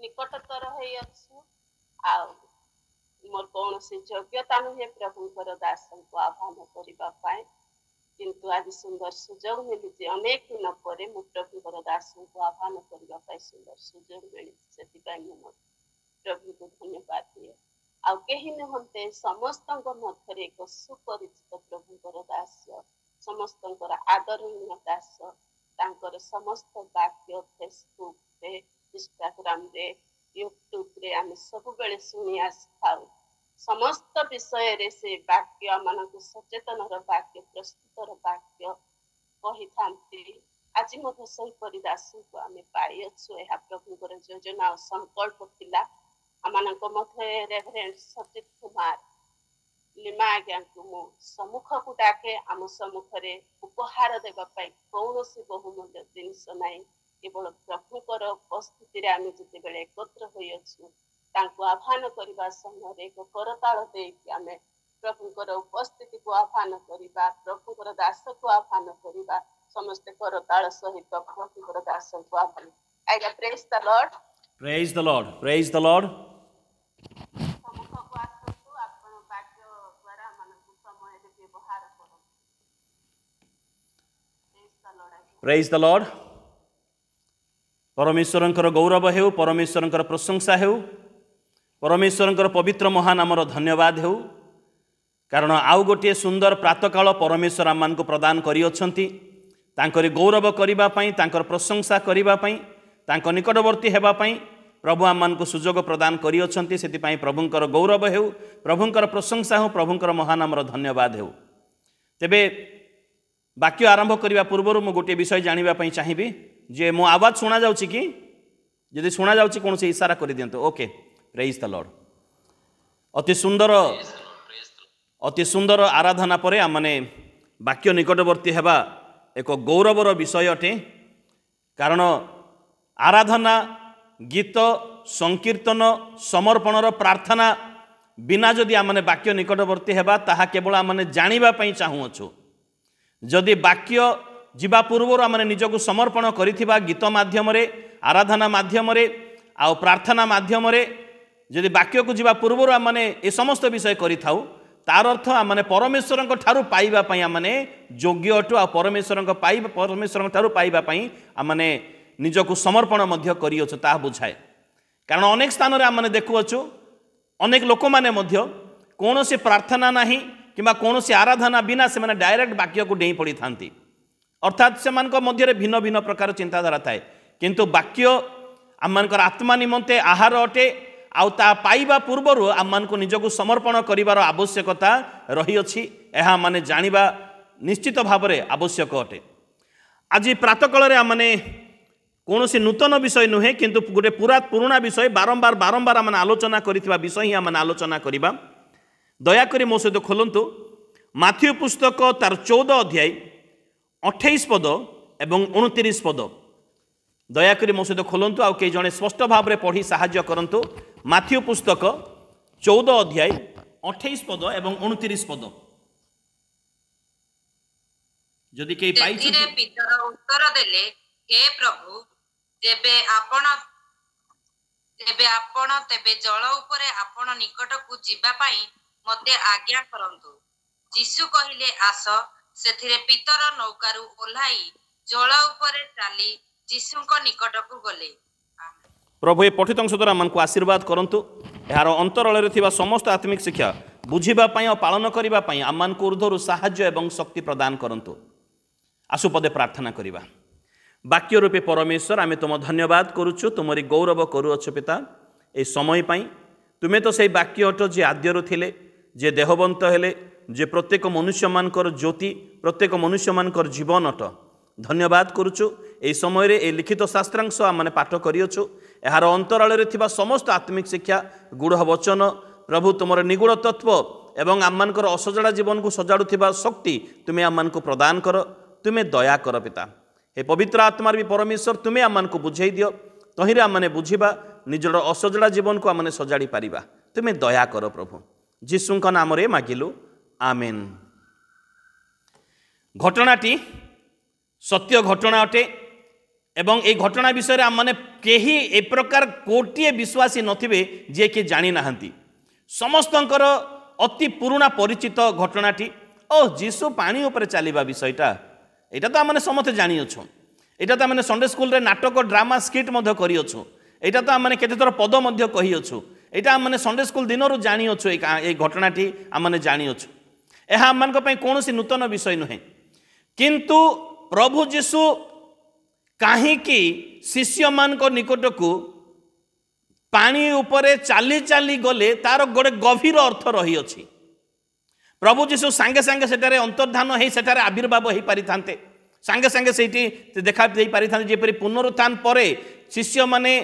निकटतर है अच्छु आ मोर कौन से योग्यता नुहे प्रभुंकर दासन को आह्वान करने किंतु आज सुंदर सुजोग मिली अनेक दिन पर मु प्रभुंकर दासन को आह्वान करने सुंदर सुजोग मिली से प्रभु को धन्यवाद दिए आउ कहीं नुहते समस्त मध्य एक सुपरिचित प्रभुंकर दास समस्त आदरणीय दास तांकर समस्त वाक्य फेसबुक रे इंस्टाग्राम रे यूट्यूब रे आम सब बेले शुणी आसथाऊ समस्त विषय रे से वाक्य मानक सचेतन वाक्य प्रस्तुतर वाक्य कही थांती आज मध्य सही परिदास को आम पाई अच्छु यह प्रभुंकर योजना और संकल्प थिला आमानक मध्य रेभरेंट सचित कुमार लिमा आज्ञा को मु सम्मुख को डाके आम सम्मुख रे उपहार देबा पाई कौनसी बहुमूल्य जिनिस नाही केवल प्रभुकर उपस्थिति रे आम जते बेले एकत्र होई अछु तांको आह्वान करबा समय एक करताल दे कि आम प्रभुकर उपस्थिति को आह्वान करबा प्रभुकर दास को आह्वान करबा समस्त करताल सहित प्रभुकर दास को आह्वान आइगा praise the lord praise the lord praise the lord praise the lord परमेश्वरंकर गौरव हेउ परमेश्वरंकर प्रशंसा हेउ परमेश्वरंकर पवित्र महानामर धन्यवाद हेउ कारण आउ गोटे सुंदर प्रातकाल परमेश्वर आम को प्रदान करिअछंती तांकरी गौरव करिबा पई तांकर प्रशंसा करिबा पई तांक निकटवर्ती हेबा पई प्रभु आम को सुजोग प्रदान करिअछंती सेति पई प्रभुंकर गौरव हेउ प्रभुंकर प्रशंसा हेउ प्रभुंकर महानामर धन्यवाद हेउ तेबे वाक्य आरंभ करने पूर्व मु गोटे विषय जानापी चाहिए जे मो आवाज शुणा जाउछि कि यदि शुणा जाउछि कौन से इशारा कर दियंतो ओके प्रेज द लॉर्ड अति सुंदर आराधना परे आमने वाक्य निकटवर्ती हेबा एक गौरवर विषय अटे कारण आराधना गीत संकीर्तन समर्पणर प्रार्थना बिना जदि आमने वाक्य निकटवर्ती हेबा ताहा केवल आमने जानिबा पई चाहुअछु जदि वाक्य जीवा पूर्व आम निजक समर्पण करिथिबा गीत माध्यम आराधना माध्यम आ प्रार्थना माध्यम जदि वाक्य को जीवा पूर्व आम ए समस्त विषय करिथाउ तार अर्थ आम परमेश्वर ठारू पाइबा पई आम योग्य अटु आ परमेश्वर ठारू पाइबा पई आम निजक समर्पण मध्य करिअछु ता बुझाए कारण अनेक स्थान रे आम देखुअछु अनेक लोक माने मध्य कौनसी प्रार्थना नाही किंबा कौन सी आराधना बिना से मैंने डायरेक्ट वाक्य को डेई पड़ी था अर्थात से मध्य भिन्न भिन्न प्रकार चिंताधारा थाए किंतु वाक्य आम आत्मा निमंते आहार अटे आ पाइबा पूर्वर आम निजक समर्पण करिवार आवश्यकता रही अछि एहा माने जानिबा निश्चित भाव में आवश्यक अटे आज प्रातकाल आम कौन सी नूतन विषय नुहे किंतु गोटे पुराना विषय बारंबार बारंबार आम आलोचना करिथिबा विषय ही आम आलोचना करिबा दयाकोरी मो सहित खोलतु माथ्यू पुस्तक तार 14 अध्याय 28 पद एवं 29 पद दयाकोरी मो सहित खोलतु आ कई जने स्पष्ट भाव में पढ़ी साहाय्य करंतु माथ्यू पुस्तक 14 अध्याय 28 पद एवं 29 पद जदि कई पाइछु पितर उत्तर देले हे प्रभु जेबे आपण तेबे जल उपरे आपण निकट को जीवा पाई मते आज्ञा करंतु यीशु कहिले आस सेथिरे पितर नौकारु ओल्हाई जल उपरे चाली यीशुक निकट को गले प्रभु ए पठित अंश द्वारा मन को आशीर्वाद करंतु यार अंतराल रे थिबा समस्त आत्मिक शिक्षा बुझिबा पई और पालन करिबा पई आमान को ऊर्ध्वरु साहाय्य एवं शक्ति प्रदान करंतु आसु पदे प्रार्थना करिबा वाक्य रूपे परमेश्वर आमे तुम धन्यवाद करूछु तुमरी गौरव करूअछु पिता ए समय पई तुमे तो सही वाक्य अट जे आद्यरु थिले जे देहवंत हेले जे प्रत्येक मनुष्य मानकर ज्योति प्रत्येक मनुष्य मानकर जीवन अट धन्यवाद करूछु ए समय रे ए लिखित शास्त्रांश आमने पाठ करिअछु एहार अंतराल रे थिबा समस्त आत्मिक शिक्षा गुढ़ वचन प्रभु तुमर निगूढ़ तत्व एवं आममानकर असजड़ा जीवन को सजाड़ुथिबा शक्ति तुमे आममान को प्रदान कर तुमे दया कर पिता हे पवित्र आत्मार भी परमेश्वर तुमे आममान को बुझाई दियो तहिरे आमने बुझिबा निजर असजड़ा जीवन को आमने सजाड़ी पारिबा तुमे दया कर प्रभु जीशुंक नाम रे मागिलु आमेन। घटनाटी सत्य घटना अटे एवं ए घटना विषय आम मैंने कहीं ए प्रकार गोटे विश्वासी नथिबे जे कि जानी नाहंती समस्तंकर अति पुराना परिचित घटनाटी ओ जीशु पानी ऊपर चलवा विषयटा यहाँ तो आम समस्ते जानीछु यहाँ तो आम संडे स्कूल रे नाटक ड्रामा स्किट करिछु यहाँ तो आम केते थर पद कहीअछु यहाँ आम संडे स्कूल दिन जानीछु ये घटनाटी आम जानीछु यह आम कौन नूतन विषय नुहे किंतु प्रभु जीशु कहीं शिष्य मान निकट को पानी उपरे चाली चाली गले तार गोटे गभीर अर्थ रही अछि प्रभु जीशु सांगे सांगे सेठारे अंतर्धान हो सेठारे आविर्भाव हो पारि थांते सांगे सांगे सेठी देखा दे पारि थांते जेपरि पुनरुत्थान परे शिष्य माने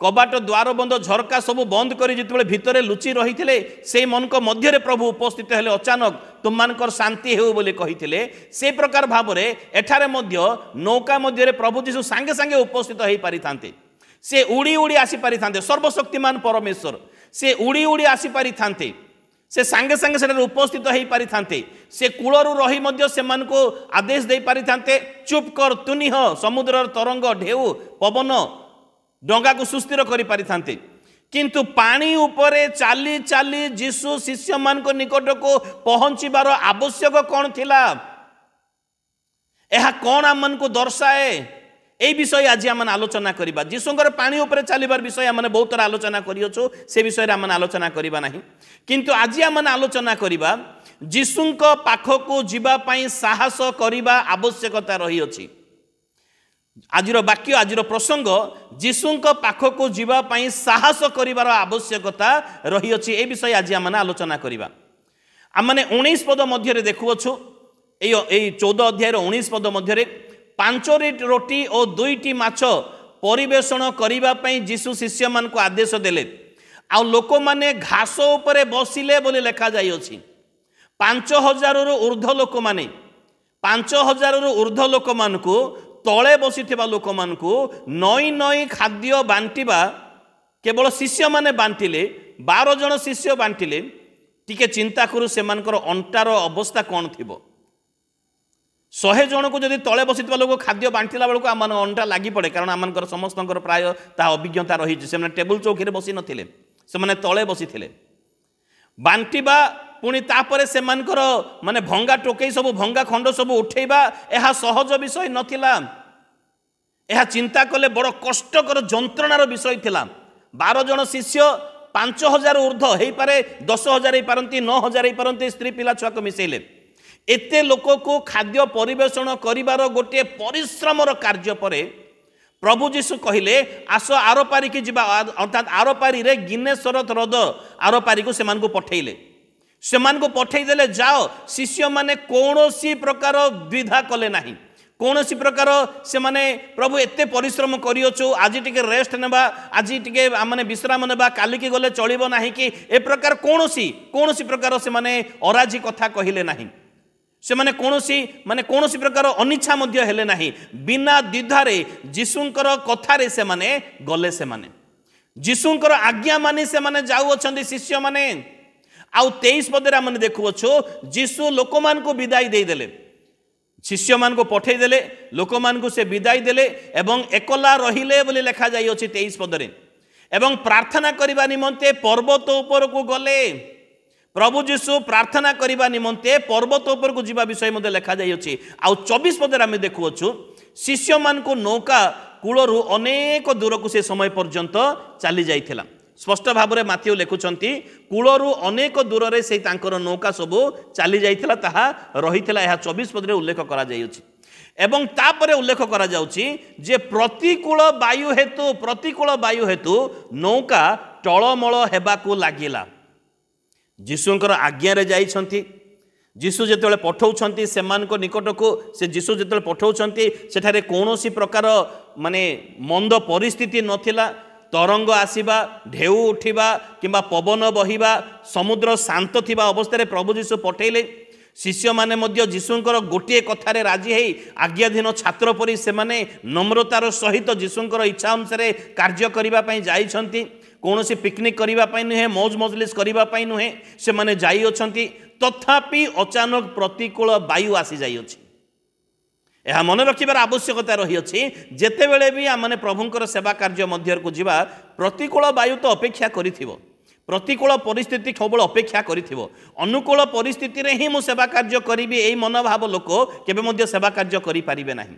कबाट द्वार बंद झरका सब बंद कर जिते भितर लुचि रही थे से मन को मध्य प्रभु उपस्थित हेले अचानक तुम मानकर शांति हो बोले कही से प्रकार भाव में एठारे मध्य नौका मध्य प्रभु जीशु सांगे सांगे उपस्थित हो पारि थांते से उड़ी उड़ी आसी पारि थांते सर्वशक्तिमान परमेश्वर से उड़ी उड़ी आसी पारि थांते से सांगे सांगे से उपस्थित हो पारि थांते से कूलरू रही मध्य से मान को आदेश दे पारि थांते चुप कर तुनिह समुद्र तरंग ढेउ पवन डंगा को सुस्थिर करि पारि थांते किंतु पानी उपरे चाली चाली जीशु शिष्य मान को निकट को पहुंचीबार आवश्यक कौन थिला यह कौन आमन को दर्शाए এই বিষয়ে আজি आम आलोचना करिबा जीशुंकर पानी उपरे चलिबार विषय आम बहुत थर आलोचना करियछु से विषय आम आलोचना करिबा नाही किंतु आज आम आलोचना करिबा जीशुंक पाखको जीवा पई साहस करिबा आवश्यकता रही अछि आजिर वाक्य आजिर प्रसंग जीशुंक पाखको जीवा पई साहस करिबार आवश्यकता रही अछि ए विषय आज आम आलोचना करिबा आम माने 19 पद मध्य देखुअछु ए 14 अध्याय 19 पद मध्य 5 रोटी और 2टी माछ परिवेषण करने जीशु शिष्य मान को आदेश देले आ लोक माने घास उपरे बसिले बोले लेखा जाई अछि 5000 रु ऊर्ध्व लोक माने 5000 रु ऊर्ध्व लोक मान को तले बसिथिबा लोक मान को नई नई खाद्य बांटिबा केवल शिष्य माने बांटिले 12 जन शिष्य बांटिले टिके चिंता करू से मानकर अंटार अवस्था कौन थिबो 100 जन को जदि तले बसी लोक खाद्य बांटिला बेलू आम अंटा लगी पड़े कारण आम समस्त प्राय ता अभिज्ञता रही से टेबुल चौकी बसी नथिले से तले बसी थे बांटिबा पुणी तापर से माने भंगा टोकई सब भंगा खंड सब उठेबा यह सहज विषय नथिला यह चिंता कले बड़ कष्टकर जंत्रणार विषय थिला 12 जन शिष्य 5000 ऊर्ध्व हो पारे 10,000 हो पारती 9,000 हो पारती स्त्री पिला छुआ को मिसेले एते लोक को खाद्य परिवेषण करिबार गोटे परिश्रमर कार्य परे प्रभु जीशु कहले आस आर पारी की जीवा अर्थात आर पारी रे गिन्नेश्वर ह्रद आर पारी को सेमान को पठेइले सेमान को पठेइदेले जाओ शिष्य माने कौनसी प्रकार द्विधा कले नाही कौनसी प्रकार से माने प्रभु एते परिश्रम करियोचो आज टिके रेस्ट नेबा आज टिके माने विश्राम नेबा काली की गले चलिबो नाही कि ए प्रकार कौनसी प्रकार से माने अराजी कथा कहिले नाही से माने कौनसी प्रकार अनिच्छा मध्य हेले नाही बिना द्विधारे जीशुंकर कथारे से माने गले से माने जीशुंकर आज्ञा मानी से माने जाऊ अछंती शिष्य माने आउ 23 पदरे माने देखुअछो जीशु लोक मान को विदाई दे देले शिष्य मान को पठे देले लोक मान को से विदाई देले एवं एकला रहिले बोली लिखा जाई अछि 23 पदरे एवं प्रार्थना करिबा निमंते पर्वत ऊपर को गले प्रभु जीशु प्रार्थना करने निमंते पर्वत उपर को जीवा विषय मध्य लिखा जाइए आउ 24 पदर आम देखुअछु शिष्य मान को नौका कूलरू अनेक दूर को से समय पर्यंत चली जाइथिला स्पष्ट भाव में माथ्यू लिखुंट कूलरू अनेक दूर से तांकर नौका सबू चली जाइथिला ताहा रहिथिला यह 24 पदरे उल्लेख करा जाइछि एवं तापरे उल्लेख करा जाउछि जे प्रतिकूल वायु हेतु नौका टळमळ हेबाकू लागिला जीशुंकर आज्ञा रे जाइछंती जीशु जेतेबेले पठाउछंती सेमान को निकट को से जीशु जेतेबेले पठाउछंती सेठारे कोनोसी प्रकार माने मंद परिस्थिति नथिला तरंग आसीबा ढेउ उठिबा किंबा पवन बहिबा समुद्र शांत थिबा अवस्था रे प्रभु जीशु पठेइले शिष्य माने मध्य जीशुंकर गोटे कथारे राजी हेई आज्ञाधीन छात्र परि से माने नम्रतार सहित जीशुंकर इच्छा अनुसार कार्य करिबा पई जाइछंती कौन से पिकनिक करने नुहे मौज मजलिस करने नुहे से माने जाई अछंती तथापि अचानक प्रतिकूल वायु आसी जाई अछि यह मन रखिबार आवश्यकता रही जेतेबेले भी आमने प्रभुंकर सेवा कार्य मध्य को जीवा प्रतिकूल वायु तो अपेक्षा करिथिबो प्रतिकूल परिस्थिति सबुल अपेक्षा करिथिबो अनुकूल परिस्थिति रे ही मु सेवा कार्य करिबी एई मनोभाव लोक केबे मध्य सेवा कार्य करि पारिबे नाही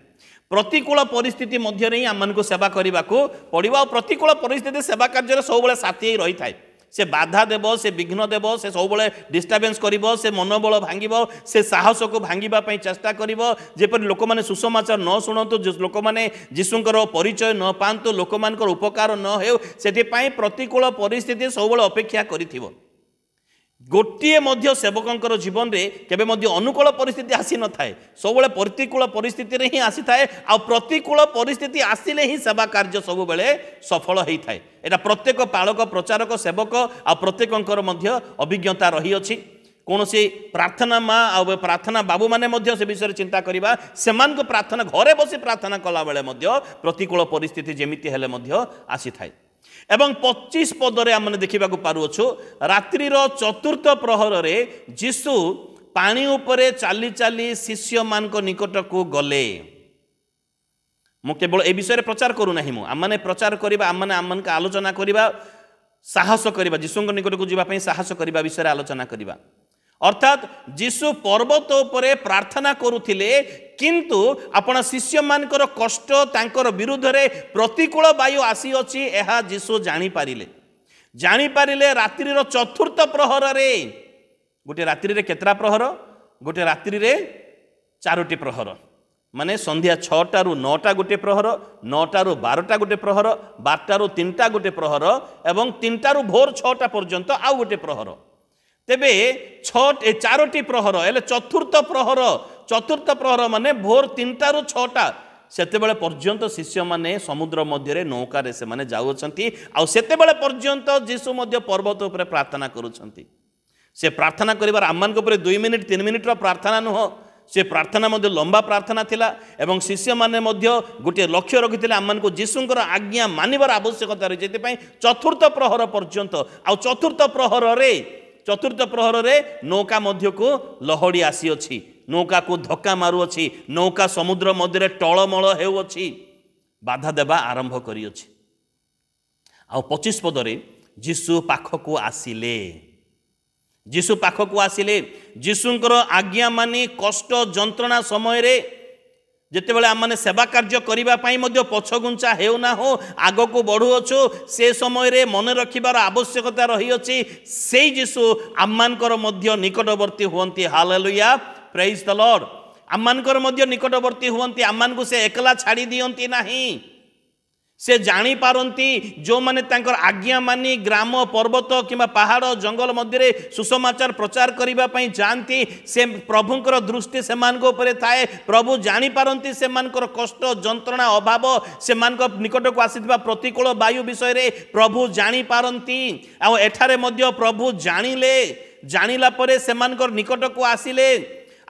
प्रतिकूल परिस्थिति मध्य रे ही आमनको सेवा करिबाको पड़िबा प्रतिकूल परिस्थिति सेवा कार्य सबुले साथी रही थाए से बाधा देव से विघ्न देव से सबुले डिस्टर्बेंस करिवो से मनोबल भांगिबो से साहस को भांगिबा पई चेष्टा करिवो जेपरि लोक माने सुसमाचार न शुणतु लोक माने जीशुंकर परिचय न पांतु लोक मानकर उपकार न हेउ सेति पई प्रतिकूल परिस्थिति सबुले अपेक्षा करिथिबो गोटिए मध्य सेवकंकर जीवन रे केबे मध्य अनुकूल परिस्थिति आसी न थाए सबुले प्रतिकूल परिस्थिति रे ही आसी थाए आ प्रतिकूल परिस्थिति आसिले ही सेवा कार्य सब बेले सफल होई थाए एटा प्रत्येक पालक प्रचारक सेवक आ प्रत्येकंकर मध्य अभिज्ञता रही अछि कोनोसी प्रार्थना माँ आ प्रार्थना बाबू माने मध्य से विषय चिंता करिबा सेमान को प्रार्थना घरे बसी प्रार्थना कला बेले मध्य प्रतिकूल परिस्थिति जेमिति हेले मध्य आसी थाए एवं 25 पदरे आमने देखा पारुछु रात्रिर चतुर्थ प्रहर रे जीशु पानी उपरे चाली चाली शिष्य मान निकट को गले मु केवल ए विषय प्रचार करू नाही मु आमने प्रचार करिबा आमने आमनका आलोचना करिबा साहस करिबा जीशुंक निकट को जिबा पई साहस करिबा विषय आलोचना करिबा अर्थात जीशु पर्वत उपरे प्रार्थना करुथिले किंतु आपण शिष्य मानकर कष्ट तांकर विरुद्ध रे प्रतिकूल वायु आसी अछि एहा जीशु जानि पारिले रात्रिर चतुर्थ प्रहर रे गोटे रात्रि रे केतरा प्रहर गोटे रात्रि रे 4टी प्रहर माने संध्या 6टा रु 9टा गोटे प्रहर 9टा रु 12टा गोटे प्रहर 12टा रु 3टा गोटे प्रहर एवं 3टा रु भोर 6टा पर्यंत आउ गोटे प्रहर तेबे 4टी प्रहर एले चतुर्थ प्रहर माने भोर 3टा रु 6टा सेतेबेले पर्यंत शिष्य माने समुद्र मध्य नौका रे से माने जाउछंती आ सेतेबेले पर्यंत जीशु मध्य पर्वत उपरे प्रार्थना करूछंती से प्रार्थना करिवार आम्मान उपरे 2 मिनिट 3 मिनिट रो प्रार्थना नुह से प्रार्थना मध्य लंबा प्रार्थना थिला एवं शिष्य माने मध्य गोटे लक्ष्य रखिथिले आम्मान को जीशुंकर आज्ञा मानिबार आवश्यकता रही जेते पई चतुर्थ प्रहर पर्यंत आ चतुर्थ प्रहर रे नौका मध्य को लहड़ी आसी अछि नौका को धक्का मारू अछि नौका समुद्र मध्य टळमळ हेउ अछि बाधा देबा आरंभ करी अछि आ 25 पदरे जीशु पाखको आसिले जीशुंकर आज्ञा मानी कष्ट जंत्रणा समय रे जेतेबेले आमने सेवा कार्य करिबा पई मध्य पछगुंचा हेउ ना हो आगो को बढ़ु अछु से समय रे मन रखिबार आवश्यकता रही अछि सेई जीशु आम्मानकर मध्य निकटवर्ती हुवंती हालेलुया प्रेज द लॉर्ड आम्मानकर मध्य निकटवर्ती हुवंती आम्मान को से एकला छाड़ी दियंती नाही से जानी पारंती जो माने तांकर आज्ञा मानी ग्राम पर्वत किंबा पहाड़ जंगल मध्य सुसमाचार प्रचार करिबा पई जानती से प्रभुंकर दृष्टि से मान को ऊपर थाए प्रभु जानी पारंती से मानकर कष्ट जंत्रणा अभाव से मान को निकट को आसीथिबा प्रतिकूल वायु विषय रे प्रभु जानी पारंती आ एठारे मध्य प्रभु जानिला परे से मानकर निकट को आसिले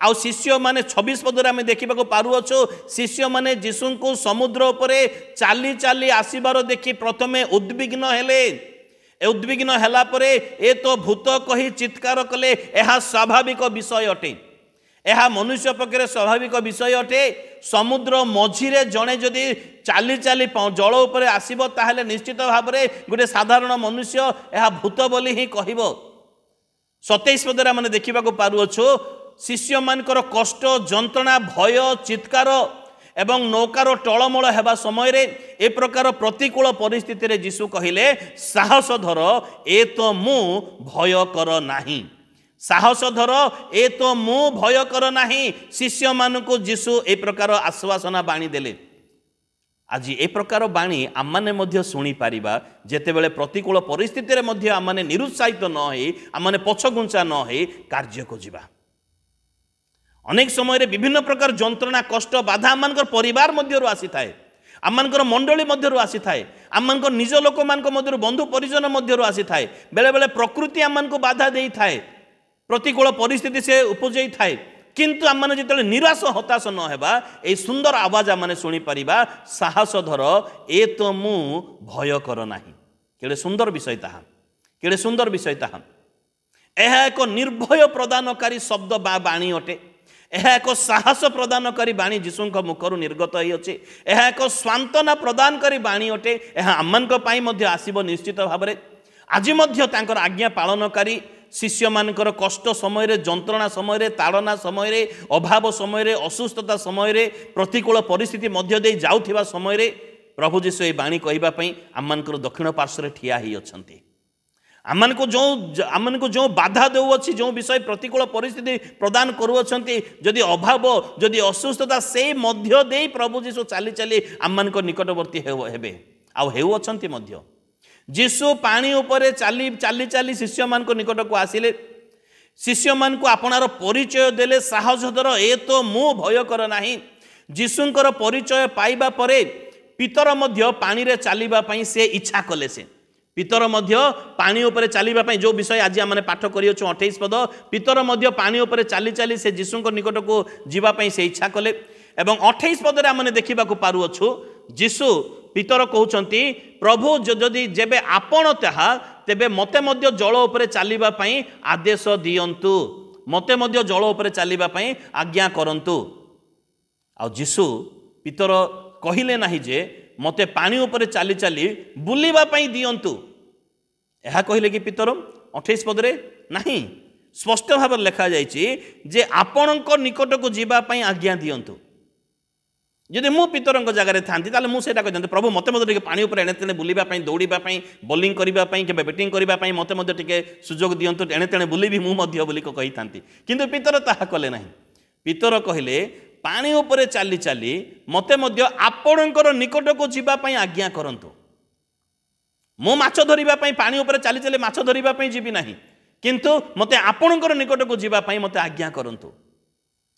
आउ शिष्य माने 26 पदरे आमे देखिबाको पारुअछु शिष्य माने जीशु को समुद्र उपरे चाली चाली आसीबार देखि प्रथमे उद्विग्न हेला परे ए तो भूत कही चित्कार कले एहा स्वाभाविक विषय अटे एहा मनुष्य पक्षरे स्वाभाविक विषय अटे समुद्र मझिरे जणे जदि चाली चाली जल उपरे आसीबो ताहेले निश्चित भाबरे गोटे साधारण मनुष्य एहा भूत बोली ही कहिबो 27 पदरे आमे देखिबाको पारुअछु शिष्य मानकर कष्ट जंत्रणा भय चित्कार एवं नौकार टळमळ हेबा समय रे ए प्रकार प्रतिकूल परिस्थिति रे जीशु कहिले साहस धर ए तो मु भय कर नाही साहस धर ए तो मु भय कर नाही शिष्य मानकु जीशु ए प्रकार आश्वासना बाणी देले आज ए प्रकार बाणी आम्माने मध्य शुणी पारिबा जेतेबेले प्रतिकूल परिस्थिति रे मध्य आम्माने निरुत्साहित न होई आम्माने पछगुंचा न होई कार्य को जिबा अनेक समय रे विभिन्न प्रकार जंत्रणा कष्ट बाधा आमनकर परिवार मध्यरु आसी थाए आमनकर मंडली मध्यरु आसी थाए आमनकर निज लोक मानक मध्यरु बंधु परिजन मध्यरु आसी थाए बेले बेले प्रकृति आमनको बाधा देई थाए प्रतिकूल परिस्थिति से उपजई थाए किंतु आमने जितले निराश हताश न हेबा ए सुंदर आवाज आमने सुनी परिबा साहस धर ए तो मु भय कर नाही केडे सुंदर विषय ताहा एहा एक निर्भय प्रदानकारी शब्द बा बाणी अटे ଏହା ଏକ ସାହସ ପ୍ରଦାନକାରୀ ବାଣୀ ଯୀଶୁଙ୍କ ମୁଖରୁ ନିର୍ଗତ ହୋଇଅଛି। ଏହା ଏକ ସାନ୍ତ୍ୱନା ପ୍ରଦାନକାରୀ ବାଣୀ ଅଟେ। ଏହା ଆମମାନଙ୍କ ପାଇଁ ମଧ୍ୟ ଆସିବ ନିଶ୍ଚିତ ଭାବରେ। ଆଜି ମଧ୍ୟ ତାଙ୍କର ଆଜ୍ଞା ପାଳନକାରୀ ଶିଷ୍ୟମାନଙ୍କର କଷ୍ଟ ସମୟରେ, ଯନ୍ତ୍ରଣା ସମୟରେ, ତାଡ଼ନା ସମୟରେ, ଅଭାବ ସମୟରେ, ଅସୁସ୍ଥତା ସମୟରେ, ପ୍ରତିକୂଳ ପରିସ୍ଥିତି ମଧ୍ୟ ଦେଇ ଯାଉଥିବା ସମୟରେ ପ୍ରଭୁ ଯୀଶୁ ଏହି ବାଣୀ କହିବା ପାଇଁ ଆମମାନଙ୍କର ଦକ୍ଷିଣ ପାର୍ଶ୍ୱରେ ଠିଆ ହୋଇଅଛନ୍ତି। ଆମମାନଙ୍କୁ ଯେଉଁ ବାଧା ଦେଉଅଛି, ଯେଉଁ ବିଷୟ ପ୍ରତିକୂଳ ପରିସ୍ଥିତି ପ୍ରଦାନ କରୁଅଛନ୍ତି, ଯଦି ଅଭାବ, ଯଦି ଅସୁସ୍ଥତା, ସେଇ ମଧ୍ୟ ଦେଇ ପ୍ରଭୁ ଯୀଶୁ ଚାଲି ଚାଲି ଆମମାନଙ୍କ ନିକଟବର୍ତ୍ତୀ ହେବେ ଆଉ ହେଉଅଛନ୍ତି ମଧ୍ୟ। ଯୀଶୁ ପାଣି ଉପରେ ଚାଲି ଚାଲି ଚାଲି ଶିଷ୍ୟମାନଙ୍କ ନିକଟକୁ ଆସିଲେ। ଶିଷ୍ୟମାନଙ୍କୁ ଆପଣାର ପରିଚୟ ଦେଲେ, ସାହସ ଧର, ଏ ତ ମୁଁ, ଭୟ କର ନାହିଁ। ଯୀଶୁଙ୍କର ପରିଚୟ ପାଇବା ପରେ ପିତର ମଧ୍ୟ ପାଣିରେ ଚାଲିବା ପାଇଁ ସେ ଇଚ୍ଛା କଲେ। ସେ ପିତର ମଧ୍ୟ ପାଣି ଉପରେ ଚାଲିବା ପାଇଁ, ଯେଉଁ ବିଷୟ ଆଜି ଆମେ ପାଠ କରିଅଛୁ 28 ପଦ, ପିତର ମଧ୍ୟ ପାଣି ଉପରେ ଚାଲି ଚାଲି ସେ ଯୀଶୁଙ୍କ ନିକଟକୁ ଯିବା ପାଇଁ ସେ ଇଚ୍ଛା କଲେ। ଏବଂ 28 ପଦରେ ଆମେ ଦେଖିବାକୁ ପାରୁଅଛୁ ଯୀଶୁ ପିତର କହୁଛନ୍ତି, ପ୍ରଭୁ ଯଦି ଯେବେ ଆପଣ ତାହା, ତେବେ ମୋତେ ମଧ୍ୟ ଜଳ ଉପରେ ଚାଲିବା ପାଇଁ ଆଦେଶ ଦିଅନ୍ତୁ, ମୋତେ ମଧ୍ୟ ଜଳ ଉପରେ ଚାଲିବା ପାଇଁ ଆଜ୍ଞା କରନ୍ତୁ। ଆଉ ଯୀଶୁ ପିତର କହିଲେ ନାହିଁ ଯେ ମୋତେ ପାଣି ଉପରେ ଚାଲି ଚାଲି ବୁଲିବା ପାଇଁ ଦିଅନ୍ତୁ, ଏହା କହିଲେ କି ପିତର? 28 ପଦରେ ନାହିଁ, ସ୍ପଷ୍ଟ ଭାବରେ ଲେଖାଯାଇଛି ଯେ ଆପଣଙ୍କ ନିକଟକୁ ଯିବା ପାଇଁ ଆଜ୍ଞା ଦିଅନ୍ତୁ। ଯଦି ମୁଁ ପିତରଙ୍କ ଜାଗାରେ ଥାନ୍ତି ତାହେଲେ ମୁଁ ସେଇଟା କହିଥାନ୍ତି, ପ୍ରଭୁ ମୋତେ ମଧ୍ୟ ଟିକେ ପାଣି ଉପରେ ଏଣେ ତେଣେ ବୁଲିବା ପାଇଁ, ଦୌଡ଼ିବା ପାଇଁ, ବୋଲିଂ କରିବା ପାଇଁ, କେବେ ବ୍ୟାଟିଂ କରିବା ପାଇଁ ମୋତେ ମଧ୍ୟ ଟିକେ ସୁଯୋଗ ଦିଅନ୍ତୁ, ଏଣେ ତେଣେ ବୁଲିବି ମୁଁ ମଧ୍ୟ ବୋଲି କହିଥାନ୍ତି। କିନ୍ତୁ ପିତର ତାହା କଲେ ନାହିଁ। ପିତର କହିଲେ, ପାଣି ଉପରେ ଚାଲି ଚାଲି ମୋତେ ମଧ୍ୟ ଆପଣଙ୍କର ନିକଟକୁ ଯିବା ପାଇଁ ଆଜ୍ଞା କରନ୍ତୁ। ମୁଁ ମାଛ ଧରିବା ପାଇଁ ପାଣି ଉପରେ ଚାଲି ଚାଲି ମାଛ ଧରିବା ପାଇଁ ଯିବି ନାହିଁ, କିନ୍ତୁ ମୋତେ ଆପଣଙ୍କର ନିକଟକୁ ଯିବା ପାଇଁ ମୋତେ ଆଜ୍ଞା କରନ୍ତୁ।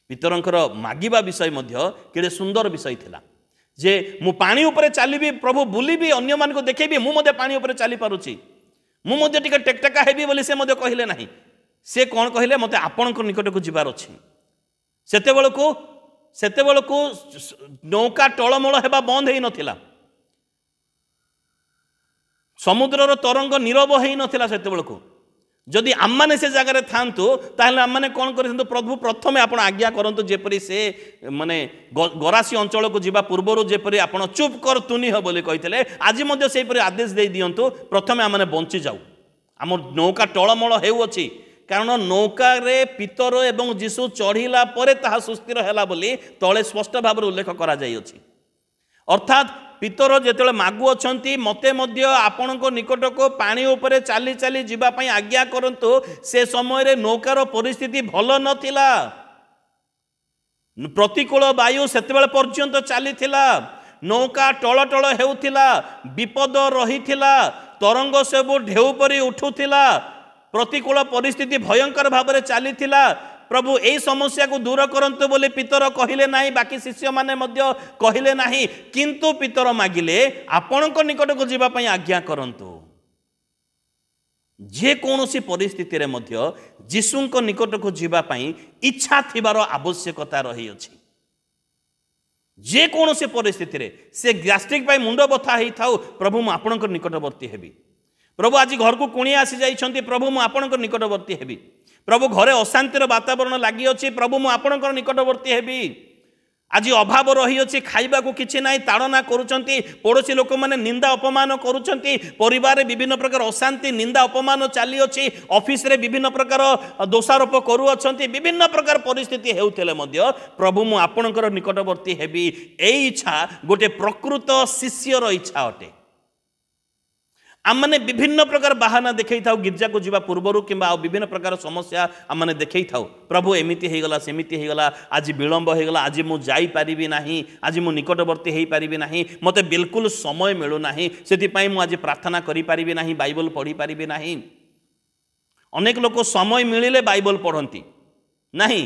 ପିତରଙ୍କର ମାଗିବା ବିଷୟ ମଧ୍ୟ କେଡ଼େ ସୁନ୍ଦର ବିଷୟ ଥିଲା ଯେ ମୁଁ ପାଣି ଉପରେ ଚାଲିବି, ପ୍ରଭୁ ବୁଲିବି, ଅନ୍ୟମାନଙ୍କୁ ଦେଖେଇବି, ମୁଁ ମଧ୍ୟ ପାଣି ଉପରେ ଚାଲିପାରୁଛି, ମୁଁ ମଧ୍ୟ ଟିକେ ଟେକଟେକା ହେବି ବୋଲି ସେ ମଧ୍ୟ କହିଲେ ନାହିଁ। ସେ କ'ଣ କହିଲେ? ମୋତେ ଆପଣଙ୍କ ନିକଟକୁ ଯିବାର ଅଛି। ସେତେବେଳକୁ ନୌକା ଟଳମଳ ହେବା ବନ୍ଦ ହେଇନଥିଲା, ସମୁଦ୍ରର ତରଙ୍ଗ ନୀରବ ହେଇନଥିଲା। ସେତେବେଳକୁ ଯଦି ଆମମାନେ ସେ ଜାଗାରେ ଥାନ୍ତୁ ତାହେଲେ ଆମମାନେ କ'ଣ କରିଥାନ୍ତୁ? ପ୍ରଭୁ ପ୍ରଥମେ ଆପଣ ଆଜ୍ଞା କରନ୍ତୁ, ଯେପରି ସେ ମାନେ ଗରାସୀ ଅଞ୍ଚଳକୁ ଯିବା ପୂର୍ବରୁ ଯେପରି ଆପଣ ଚୁପ୍ କର ତୁନି ହ ବୋଲି କହିଥିଲେ, ଆଜି ମଧ୍ୟ ସେହିପରି ଆଦେଶ ଦେଇ ଦିଅନ୍ତୁ, ପ୍ରଥମେ ଆମମାନେ ବଞ୍ଚିଯାଉ, ଆମ ନୌକା ଟଳମଳ ହେଉଅଛି। କାରଣ ନୌକାରେ ପିତର ଏବଂ ଯୀଶୁ ଚଢ଼ିଲା ପରେ ତାହା ସୁସ୍ଥିର ହେଲା ବୋଲି ତଳେ ସ୍ପଷ୍ଟ ଭାବରେ ଉଲ୍ଲେଖ କରାଯାଇଅଛି। ଅର୍ଥାତ୍ ପିତର ଯେତେବେଳେ ମାଗୁଅଛନ୍ତି ମୋତେ ମଧ୍ୟ ଆପଣଙ୍କ ନିକଟକୁ ପାଣି ଉପରେ ଚାଲି ଚାଲି ଯିବା ପାଇଁ ଆଜ୍ଞା କରନ୍ତୁ, ସେ ସମୟରେ ନୌକାର ପରିସ୍ଥିତି ଭଲ ନଥିଲା, ପ୍ରତିକୂଳ ବାୟୁ ସେତେବେଳେ ପର୍ଯ୍ୟନ୍ତ ଚାଲିଥିଲା, ନୌକା ଟଳଟଳ ହେଉଥିଲା, ବିପଦ ରହିଥିଲା, ତରଙ୍ଗ ସବୁ ଢେଉ ପରି ଉଠୁଥିଲା, ପ୍ରତିକୂଳ ପରିସ୍ଥିତି ଭୟଙ୍କର ଭାବରେ ଚାଲିଥିଲା। ପ୍ରଭୁ ଏହି ସମସ୍ୟାକୁ ଦୂର କରନ୍ତୁ ବୋଲି ପିତର କହିଲେ ନାହିଁ, ବାକି ଶିଷ୍ୟମାନେ ମଧ୍ୟ କହିଲେ ନାହିଁ, କିନ୍ତୁ ପିତର ମାଗିଲେ ଆପଣଙ୍କ ନିକଟକୁ ଯିବା ପାଇଁ ଆଜ୍ଞା କରନ୍ତୁ। ଯେକୌଣସି ପରିସ୍ଥିତିରେ ମଧ୍ୟ ଯୀଶୁଙ୍କ ନିକଟକୁ ଯିବା ପାଇଁ ଇଚ୍ଛା ଥିବାର ଆବଶ୍ୟକତା ରହିଅଛି। ଯେକୌଣସି ପରିସ୍ଥିତିରେ, ସେ ଗ୍ୟାଷ୍ଟ୍ରିକ୍ ପାଇଁ ମୁଣ୍ଡ ବଥା ହେଇଥାଉ, ପ୍ରଭୁ ମୁଁ ଆପଣଙ୍କ ନିକଟବର୍ତ୍ତୀ ହେବି। ପ୍ରଭୁ ଆଜି ଘରକୁ କୁଣିଆ ଆସି ଯାଇଛନ୍ତି, ପ୍ରଭୁ ମୁଁ ଆପଣଙ୍କ ନିକଟବର୍ତ୍ତୀ ହେବି। ପ୍ରଭୁ ଘରେ ଅଶାନ୍ତିର ବାତାବରଣ ଲାଗିଅଛି, ପ୍ରଭୁ ମୁଁ ଆପଣଙ୍କର ନିକଟବର୍ତ୍ତୀ ହେବି। ଆଜି ଅଭାବ ରହିଅଛି, ଖାଇବାକୁ କିଛି ନାହିଁ, ତାଡ଼ନା କରୁଛନ୍ତି, ପଡ଼ୋଶୀ ଲୋକମାନେ ନିନ୍ଦା ଅପମାନ କରୁଛନ୍ତି, ପରିବାରରେ ବିଭିନ୍ନ ପ୍ରକାର ଅଶାନ୍ତି, ନିନ୍ଦା ଅପମାନ ଚାଲିଅଛି, ଅଫିସରେ ବିଭିନ୍ନ ପ୍ରକାର ଦୋଷାରୋପ କରୁଅଛନ୍ତି, ବିଭିନ୍ନ ପ୍ରକାର ପରିସ୍ଥିତି ହେଉଥିଲେ ମଧ୍ୟ ପ୍ରଭୁ ମୁଁ ଆପଣଙ୍କର ନିକଟବର୍ତ୍ତୀ ହେବି। ଏଇ ଇଚ୍ଛା ଗୋଟେ ପ୍ରକୃତ ଶିଷ୍ୟର ଇଚ୍ଛା ଅଟେ। आमने विभिन्न प्रकार बाहाना देखई थाउ गिर्जा को जीवा पूर्वरु किंबा विभिन्न प्रकार समस्या आमने देखई थाउ प्रभु एमिति हे गला सेमिति हे गला आज विलंब हे गला आज मु जाई परिबि नाही आज मु निकटवर्ती हेई परिबि नाही मते बिल्कुल समय मिलु नाही सेति पई मु आज प्रार्थना करि परिबि नाही बाइबल पढ़ी परिबि नाही। अनेक लोक समय मिलिले बाइबल पढ़ती नाही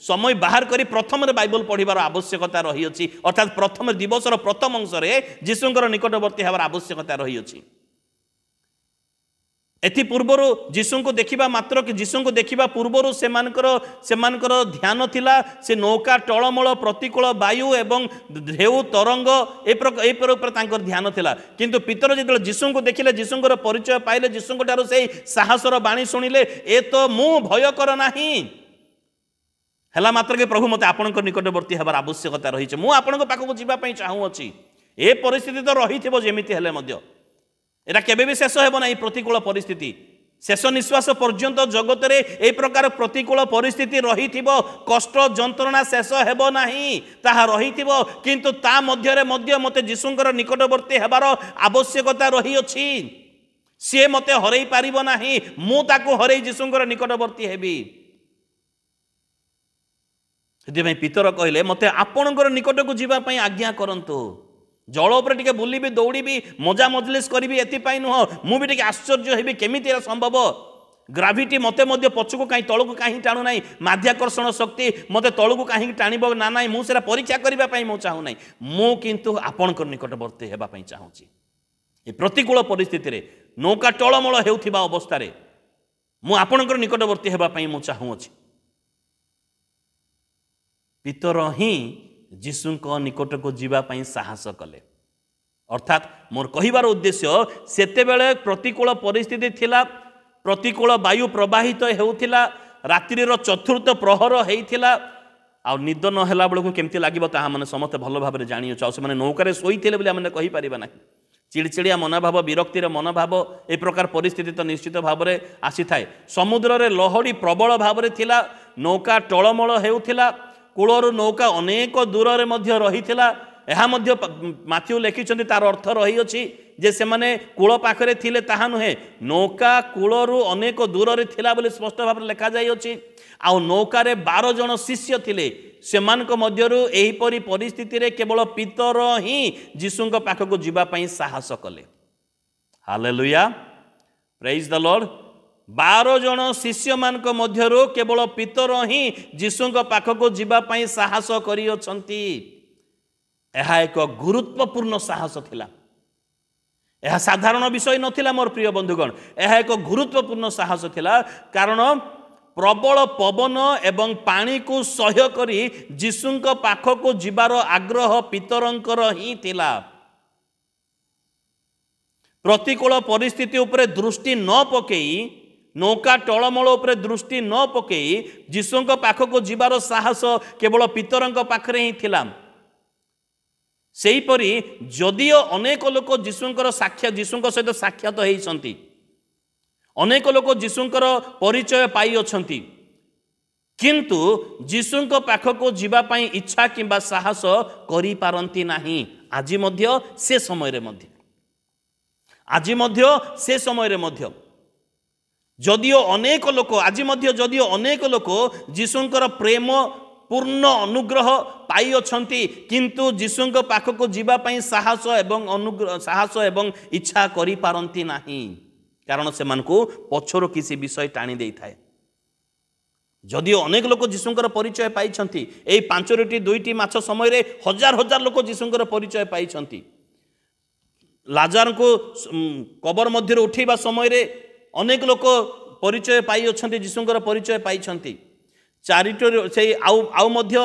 समय बाहर करी प्रथम बाइबल पढ़िबार आवश्यकता रही अछि अर्थात प्रथम दिवसर प्रथम अंशरे जीशुंकर निकटवर्ती हेबार आवश्यकता रही अछि। एथि पूर्वर जीशु को देखा मात्र कि जीशु को देखा पूर्वर सेमानकर ध्यान थिला से नौका टलमल प्रतिकूल वायु एवं ढेउ तरंग एपर ध्यान थिला किंतु पितर जो जीशु को देखिले जीशुंकर परिचय पाइले जीशु ठारू से साहसर बाणी शुणिले ए तो मु भय कर नाही ହେଲା ମାତ୍ରକେ ପ୍ରଭୁ ମୋତେ ଆପଣଙ୍କ ନିକଟବର୍ତ୍ତୀ ହେବାର ଆବଶ୍ୟକତା ରହିଛି, ମୁଁ ଆପଣଙ୍କ ପାଖକୁ ଯିବା ପାଇଁ ଚାହୁଁଅଛି। ଏ ପରିସ୍ଥିତି ତ ରହିଥିବ ଯେମିତି ହେଲେ ମଧ୍ୟ, ଏଇଟା କେବେ ବି ଶେଷ ହେବ ନାହିଁ। ପ୍ରତିକୂଳ ପରିସ୍ଥିତି ଶେଷ ନିଶ୍ୱାସ ପର୍ଯ୍ୟନ୍ତ ଜଗତରେ এই ପ୍ରକାର ପ୍ରତିକୂଳ ପରିସ୍ଥିତି ରହିଥିବ, କଷ୍ଟ ଯନ୍ତ୍ରଣା ଶେଷ ହେବ ନାହିଁ, ତାହା ରହିଥିବ। କିନ୍ତୁ ତା ମଧ୍ୟରେ ମଧ୍ୟ ମୋତେ ଯୀଶୁଙ୍କର ନିକଟବର୍ତ୍ତୀ ହେବାର ଆବଶ୍ୟକତା ରହିଅଛି। ସିଏ ମୋତେ ହରେଇ ପାରିବ ନାହିଁ, ମୁଁ ତାକୁ ହରେଇ ଯୀଶୁଙ୍କର ନିକଟବର୍ତ୍ତୀ ହେବି। ସେଥିପାଇଁ ପିତର କହିଲେ ମୋତେ ଆପଣଙ୍କର ନିକଟକୁ ଯିବା ପାଇଁ ଆଜ୍ଞା କରନ୍ତୁ। ଜଳ ଉପରେ ଟିକେ ବୁଲିବି, ଦୌଡ଼ିବି, ମଜା ମଜଲିସ୍ କରିବି ଏଥିପାଇଁ ନୁହଁ, ମୁଁ ବି ଟିକେ ଆଶ୍ଚର୍ଯ୍ୟ ହେବି କେମିତି ଏରା ସମ୍ଭବ। ଗ୍ରାଭିଟି ମୋତେ ମଧ୍ୟ ପଛକୁ କାହିଁ ତଳକୁ କାହିଁ ଟାଣୁ ନାହିଁ, ମାଧ୍ୟାକର୍ଷଣ ଶକ୍ତି ମୋତେ ତଳକୁ କାହିଁକି ଟାଣିବ ନା ନାହିଁ, ମୁଁ ସେଟା ପରୀକ୍ଷା କରିବା ପାଇଁ ମୁଁ ଚାହୁଁନାହିଁ। ମୁଁ କିନ୍ତୁ ଆପଣଙ୍କର ନିକଟବର୍ତ୍ତୀ ହେବା ପାଇଁ ଚାହୁଁଛି। ଏ ପ୍ରତିକୂଳ ପରିସ୍ଥିତିରେ ନୌକା ଟଳମଳ ହେଉଥିବା ଅବସ୍ଥାରେ ମୁଁ ଆପଣଙ୍କର ନିକଟବର୍ତ୍ତୀ ହେବା ପାଇଁ ମୁଁ ଚାହୁଁଅଛି। ପିତର ହିଁ ଯୀଶୁଙ୍କ ନିକଟକୁ ଯିବା ପାଇଁ ସାହସ କଲେ। ଅର୍ଥାତ୍ ମୋର କହିବାର ଉଦ୍ଦେଶ୍ୟ, ସେତେବେଳେ ପ୍ରତିକୂଳ ପରିସ୍ଥିତି ଥିଲା, ପ୍ରତିକୂଳ ବାୟୁ ପ୍ରବାହିତ ହେଉଥିଲା, ରାତ୍ରିର ଚତୁର୍ଥ ପ୍ରହର ହେଇଥିଲା, ଆଉ ନିଦ ନ ହେଲା ବେଳକୁ କେମିତି ଲାଗିବ ତାହା ମାନେ ସମସ୍ତେ ଭଲ ଭାବରେ ଜାଣିଅଛୁ। ଆଉ ସେମାନେ ନୌକାରେ ଶୋଇଥିଲେ ବୋଲି ଆମେ କହିପାରିବା ନାହିଁ। ଚିଡ଼ିଚିଡ଼ିଆ ମନୋଭାବ, ବିରକ୍ତିର ମନୋଭାବ, ଏ ପ୍ରକାର ପରିସ୍ଥିତି ତ ନିଶ୍ଚିତ ଭାବରେ ଆସିଥାଏ। ସମୁଦ୍ରରେ ଲହଡ଼ି ପ୍ରବଳ ଭାବରେ ଥିଲା, ନୌକା ଟଳମଳ ହେଉଥିଲା, କୂଳରୁ ନୌକା ଅନେକ ଦୂରରେ ମଧ୍ୟ ରହିଥିଲା। ଏହା ମଧ୍ୟ ମାଥ୍ୟୁ ଲେଖିଛନ୍ତି, ତାର ଅର୍ଥ ରହିଅଛି ଯେ ସେମାନେ କୂଳ ପାଖରେ ଥିଲେ ତାହା ନୁହେଁ, ନୌକା କୂଳରୁ ଅନେକ ଦୂରରେ ଥିଲା ବୋଲି ସ୍ପଷ୍ଟ ଭାବରେ ଲେଖାଯାଇଅଛି। ଆଉ ନୌକାରେ 12 ଜଣ ଶିଷ୍ୟ ଥିଲେ, ସେମାନଙ୍କ ମଧ୍ୟରୁ ଏହିପରି ପରିସ୍ଥିତିରେ କେବଳ ପିତର ହିଁ ଯୀଶୁଙ୍କ ପାଖକୁ ଯିବା ପାଇଁ ସାହସ କଲେ। ହାଲେଲୁୟା, ପ୍ରେଜ୍ ଦ ଲର୍ଡ। 12 ଜଣ ଶିଷ୍ୟମାନଙ୍କ ମଧ୍ୟରୁ କେବଳ ପିତର ହିଁ ଯୀଶୁଙ୍କ ପାଖକୁ ଯିବା ପାଇଁ ସାହସ କରିଅଛନ୍ତି। ଏହା ଏକ ଗୁରୁତ୍ୱପୂର୍ଣ୍ଣ ସାହସ ଥିଲା। ଏହା ସାଧାରଣ ବିଷୟ ନଥିଲା ମୋର ପ୍ରିୟ ବନ୍ଧୁଗଣ, ଏହା ଏକ ଗୁରୁତ୍ୱପୂର୍ଣ୍ଣ ସାହସ ଥିଲା। କାରଣ ପ୍ରବଳ ପବନ ଏବଂ ପାଣିକୁ ସହ୍ୟ କରି ଯୀଶୁଙ୍କ ପାଖକୁ ଯିବାର ଆଗ୍ରହ ପିତରଙ୍କର ହିଁ ଥିଲା। ପ୍ରତିକୂଳ ପରିସ୍ଥିତି ଉପରେ ଦୃଷ୍ଟି ନ ପକେଇ, ନୌକା ଟଳମଳ ଉପରେ ଦୃଷ୍ଟି ନ ପକେଇ ଯୀଶୁଙ୍କ ପାଖକୁ ଯିବାର ସାହସ କେବଳ ପିତରଙ୍କ ପାଖରେ ହିଁ ଥିଲା। ସେହିପରି ଯଦିଓ ଅନେକ ଲୋକ ଯୀଶୁଙ୍କ ସହିତ ସାକ୍ଷାତ ହେଇଛନ୍ତି, ଅନେକ ଲୋକ ଯୀଶୁଙ୍କର ପରିଚୟ ପାଇଅଛନ୍ତି, କିନ୍ତୁ ଯୀଶୁଙ୍କ ପାଖକୁ ଯିବା ପାଇଁ ଇଚ୍ଛା କିମ୍ବା ସାହସ କରିପାରନ୍ତି ନାହିଁ। ଆଜି ମଧ୍ୟ ସେ ସମୟରେ ମଧ୍ୟ ଯଦିଓ ଅନେକ ଲୋକ ଯୀଶୁଙ୍କର ପ୍ରେମ ପୂର୍ଣ୍ଣ ଅନୁଗ୍ରହ ପାଇଅଛନ୍ତି, କିନ୍ତୁ ଯୀଶୁଙ୍କ ପାଖକୁ ଯିବା ପାଇଁ ସାହସ ଏବଂ ଇଚ୍ଛା କରିପାରନ୍ତି ନାହିଁ। କାରଣ ସେମାନଙ୍କୁ ପଛରୁ କିଛି ବିଷୟ ଟାଣି ଦେଇଥାଏ। ଯଦିଓ ଅନେକ ଲୋକ ଯୀଶୁଙ୍କର ପରିଚୟ ପାଇଛନ୍ତି, ଏହି 5ଟି 2ଟି ମାଛ ସମୟରେ ହଜାର ହଜାର ଲୋକ ଯୀଶୁଙ୍କର ପରିଚୟ ପାଇଛନ୍ତି। ଲାଜାରଙ୍କୁ କବର ମଧ୍ୟରୁ ଉଠେଇବା ସମୟରେ ଅନେକ ଲୋକ ପରିଚୟ ପାଇଅଛନ୍ତି, ଯୀଶୁଙ୍କର ପରିଚୟ ପାଇଛନ୍ତି। ସେଇ ଆଉ ମଧ୍ୟ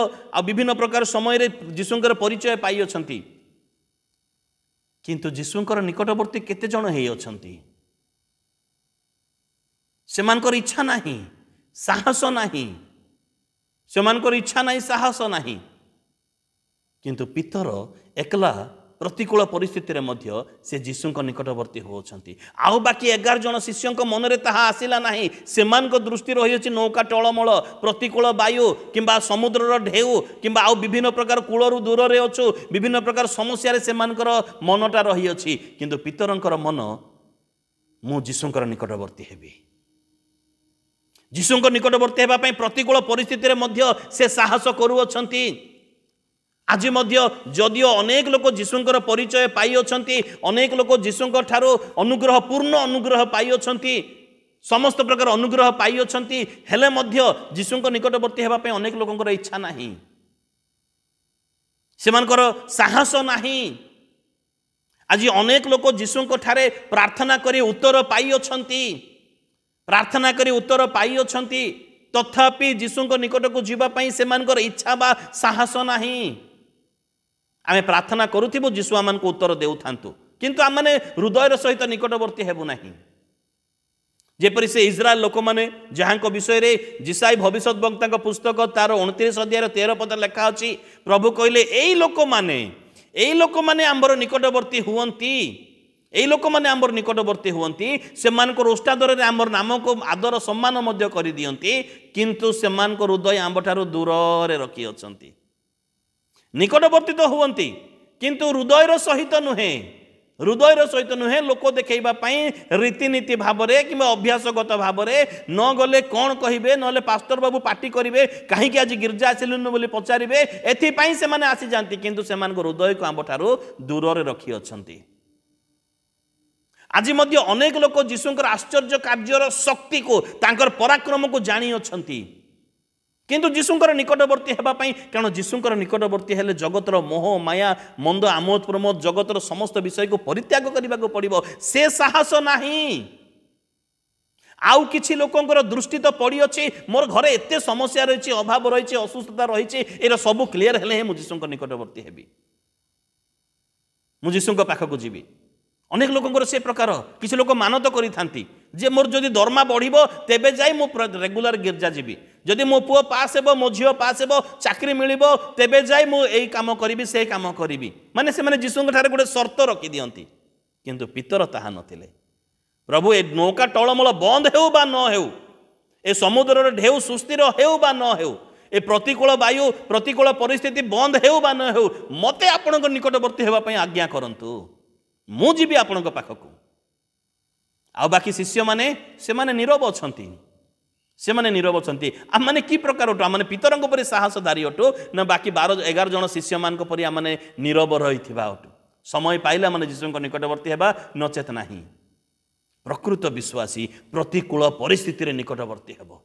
ବିଭିନ୍ନ ପ୍ରକାର ସମୟରେ ଯୀଶୁଙ୍କର ପରିଚୟ ପାଇଅଛନ୍ତି। କିନ୍ତୁ ଯୀଶୁଙ୍କର ନିକଟବର୍ତ୍ତୀ କେତେ ଜଣ ହେଇଅଛନ୍ତି? ସେମାନଙ୍କର ଇଚ୍ଛା ନାହିଁ, ସାହସ ନାହିଁ। ସେମାନଙ୍କର ଇଚ୍ଛା ନାହିଁ, ସାହସ ନାହିଁ। କିନ୍ତୁ ପିତର ଏକଲା ପ୍ରତିକୂଳ ପରିସ୍ଥିତିରେ ମଧ୍ୟ ସେ ଯୀଶୁଙ୍କ ନିକଟବର୍ତ୍ତୀ ହେଉଛନ୍ତି। ଆଉ ବାକି 11 ଜଣ ଶିଷ୍ୟଙ୍କ ମନରେ ତାହା ଆସିଲା ନାହିଁ। ସେମାନଙ୍କ ଦୃଷ୍ଟି ରହିଅଛି ନୌକା ଟଳମଳ, ପ୍ରତିକୂଳ ବାୟୁ କିମ୍ବା ସମୁଦ୍ରର ଢେଉ କିମ୍ବା ଆଉ ବିଭିନ୍ନ ପ୍ରକାର କୂଳରୁ ଦୂରରେ ଅଛୁ, ବିଭିନ୍ନ ପ୍ରକାର ସମସ୍ୟାରେ ସେମାନଙ୍କର ମନଟା ରହିଅଛି। କିନ୍ତୁ ପିତରଙ୍କର ମନ, ମୁଁ ଯୀଶୁଙ୍କର ନିକଟବର୍ତ୍ତୀ ହେବି। ଯୀଶୁଙ୍କ ନିକଟବର୍ତ୍ତୀ ହେବା ପାଇଁ ପ୍ରତିକୂଳ ପରିସ୍ଥିତିରେ ମଧ୍ୟ ସେ ସାହସ କରୁଅଛନ୍ତି। ଆଜି ମଧ୍ୟ ଯଦିଓ ଅନେକ ଲୋକ ଯୀଶୁଙ୍କର ପରିଚୟ ପାଇଅଛନ୍ତି, ଅନେକ ଲୋକ ଯୀଶୁଙ୍କ ଠାରୁ ପୂର୍ଣ୍ଣ ଅନୁଗ୍ରହ ପାଇଅଛନ୍ତି, ସମସ୍ତ ପ୍ରକାର ଅନୁଗ୍ରହ ପାଇଅଛନ୍ତି, ହେଲେ ମଧ୍ୟ ଯୀଶୁଙ୍କ ନିକଟବର୍ତ୍ତୀ ହେବା ପାଇଁ ଅନେକ ଲୋକଙ୍କର ଇଚ୍ଛା ନାହିଁ, ସେମାନଙ୍କର ସାହସ ନାହିଁ। ଆଜି ଅନେକ ଲୋକ ଯୀଶୁଙ୍କ ଠାରେ ପ୍ରାର୍ଥନା କରି ଉତ୍ତର ପାଇଅଛନ୍ତି, ତଥାପି ଯୀଶୁଙ୍କ ନିକଟକୁ ଯିବା ପାଇଁ ସେମାନଙ୍କର ଇଚ୍ଛା ବା ସାହସ ନାହିଁ। ଆମେ ପ୍ରାର୍ଥନା କରୁଥିବୁ, ଯୀଶୁ ଆମମାନଙ୍କୁ ଉତ୍ତର ଦେଉଥାନ୍ତୁ, କିନ୍ତୁ ଆମମାନେ ହୃଦୟର ସହିତ ନିକଟବର୍ତ୍ତୀ ହେବୁ ନାହିଁ। जेपरी से इज्राएल लोक मैंने जहाँ विषय में जिसाई भविष्यवक्ता पुस्तक तार 29 अध्याय 13 पद लिखा अच्छी प्रभु कहले यही लोक मैंने आंबर निकटवर्ती हुअंती यही लोक मैंने आंबर निकटवर्ती हुअंती से ओष्टादर आंबर नाम को आदर सम्मान मध्य कर दियंती किंतु से हृदय आंब ठारू दूर रखी अछंती निकटवर्ती तो हुअंती किंतु हृदयर सहित नुहे लोक देखा रीतिनीति भाव कि अभ्यासगत भाव न गले कौन कहे ना पास्टर बाबू पार्टी करेंगे कहीं आज गिर्जा आसिलुन बोली पचारे एपाई से आसी जाती किंतु से हृदय को आंब ठारू दूर रखी अछंती आज मध्य अनेक लोक जीशुंकर आश्चर्य कार्यर शक्ति को तांकर पराक्रम को जानी अछंती किंतु जीशुंकर निकटवर्ती हेबापई कारण जीशुंकर निकटवर्ती हेले जगतर मोह माया मंद आमोद प्रमोद जगतर समस्त विषय को परित्याग करने को पड़िबो से साहस नहीं आउ किछि लोकंकर दृष्टि तो पड़ी अछि मोर घरे एते समस्या रही अभाव रही असुस्थता रही एरा सब क्लियर हेले मु जीशुंकर निकटवर्ती हेबी मु जीशुंकर पाखक जीवी अनेक लोकंकर से प्रकार किसी लोक मानत करि थांती जे मोर जदि दरमा बढ़िबो तेबे जाई मु रेगुलर गिरजा जीवी जदि मो पुओ पास हेबो मो झियो पास हेबो चाकरी मिलिबो तेबे जाई मु एई काम करिवि से काम करिवि माने से माने जीशुंक ठारे गोटे शर्त रखि दियंती किंतु पितर ताहा नथिले प्रभु ए नौका टळमळ बंद हेउ बा न हेउ ए समुद्रर ढेउ सुस्थिर हेउ बा न हेउ ए प्रतिकूल वायु प्रतिकूल परिस्थिति बंद हेउ बा न हेउ मते आपणक निकटवर्ती हेबा पई आज्ञा करंतु मु जीवी आपणक पाखक आ बाकी शिष्य माने से माने नीरव अछंती से माने नीरव अछंती आम माने की प्रकार अटो आम पितरंक परि साहसधारी अटो ना बाकी 12-11 जन शिष्य मान परि आम नीरव रहिथिबा अटो समय पाइला माने जीशुंक निकटवर्ती हेबा नचेत नाही प्रकृत विश्वासी प्रतिकूल परिस्थिति रे निकटवर्ती हेबो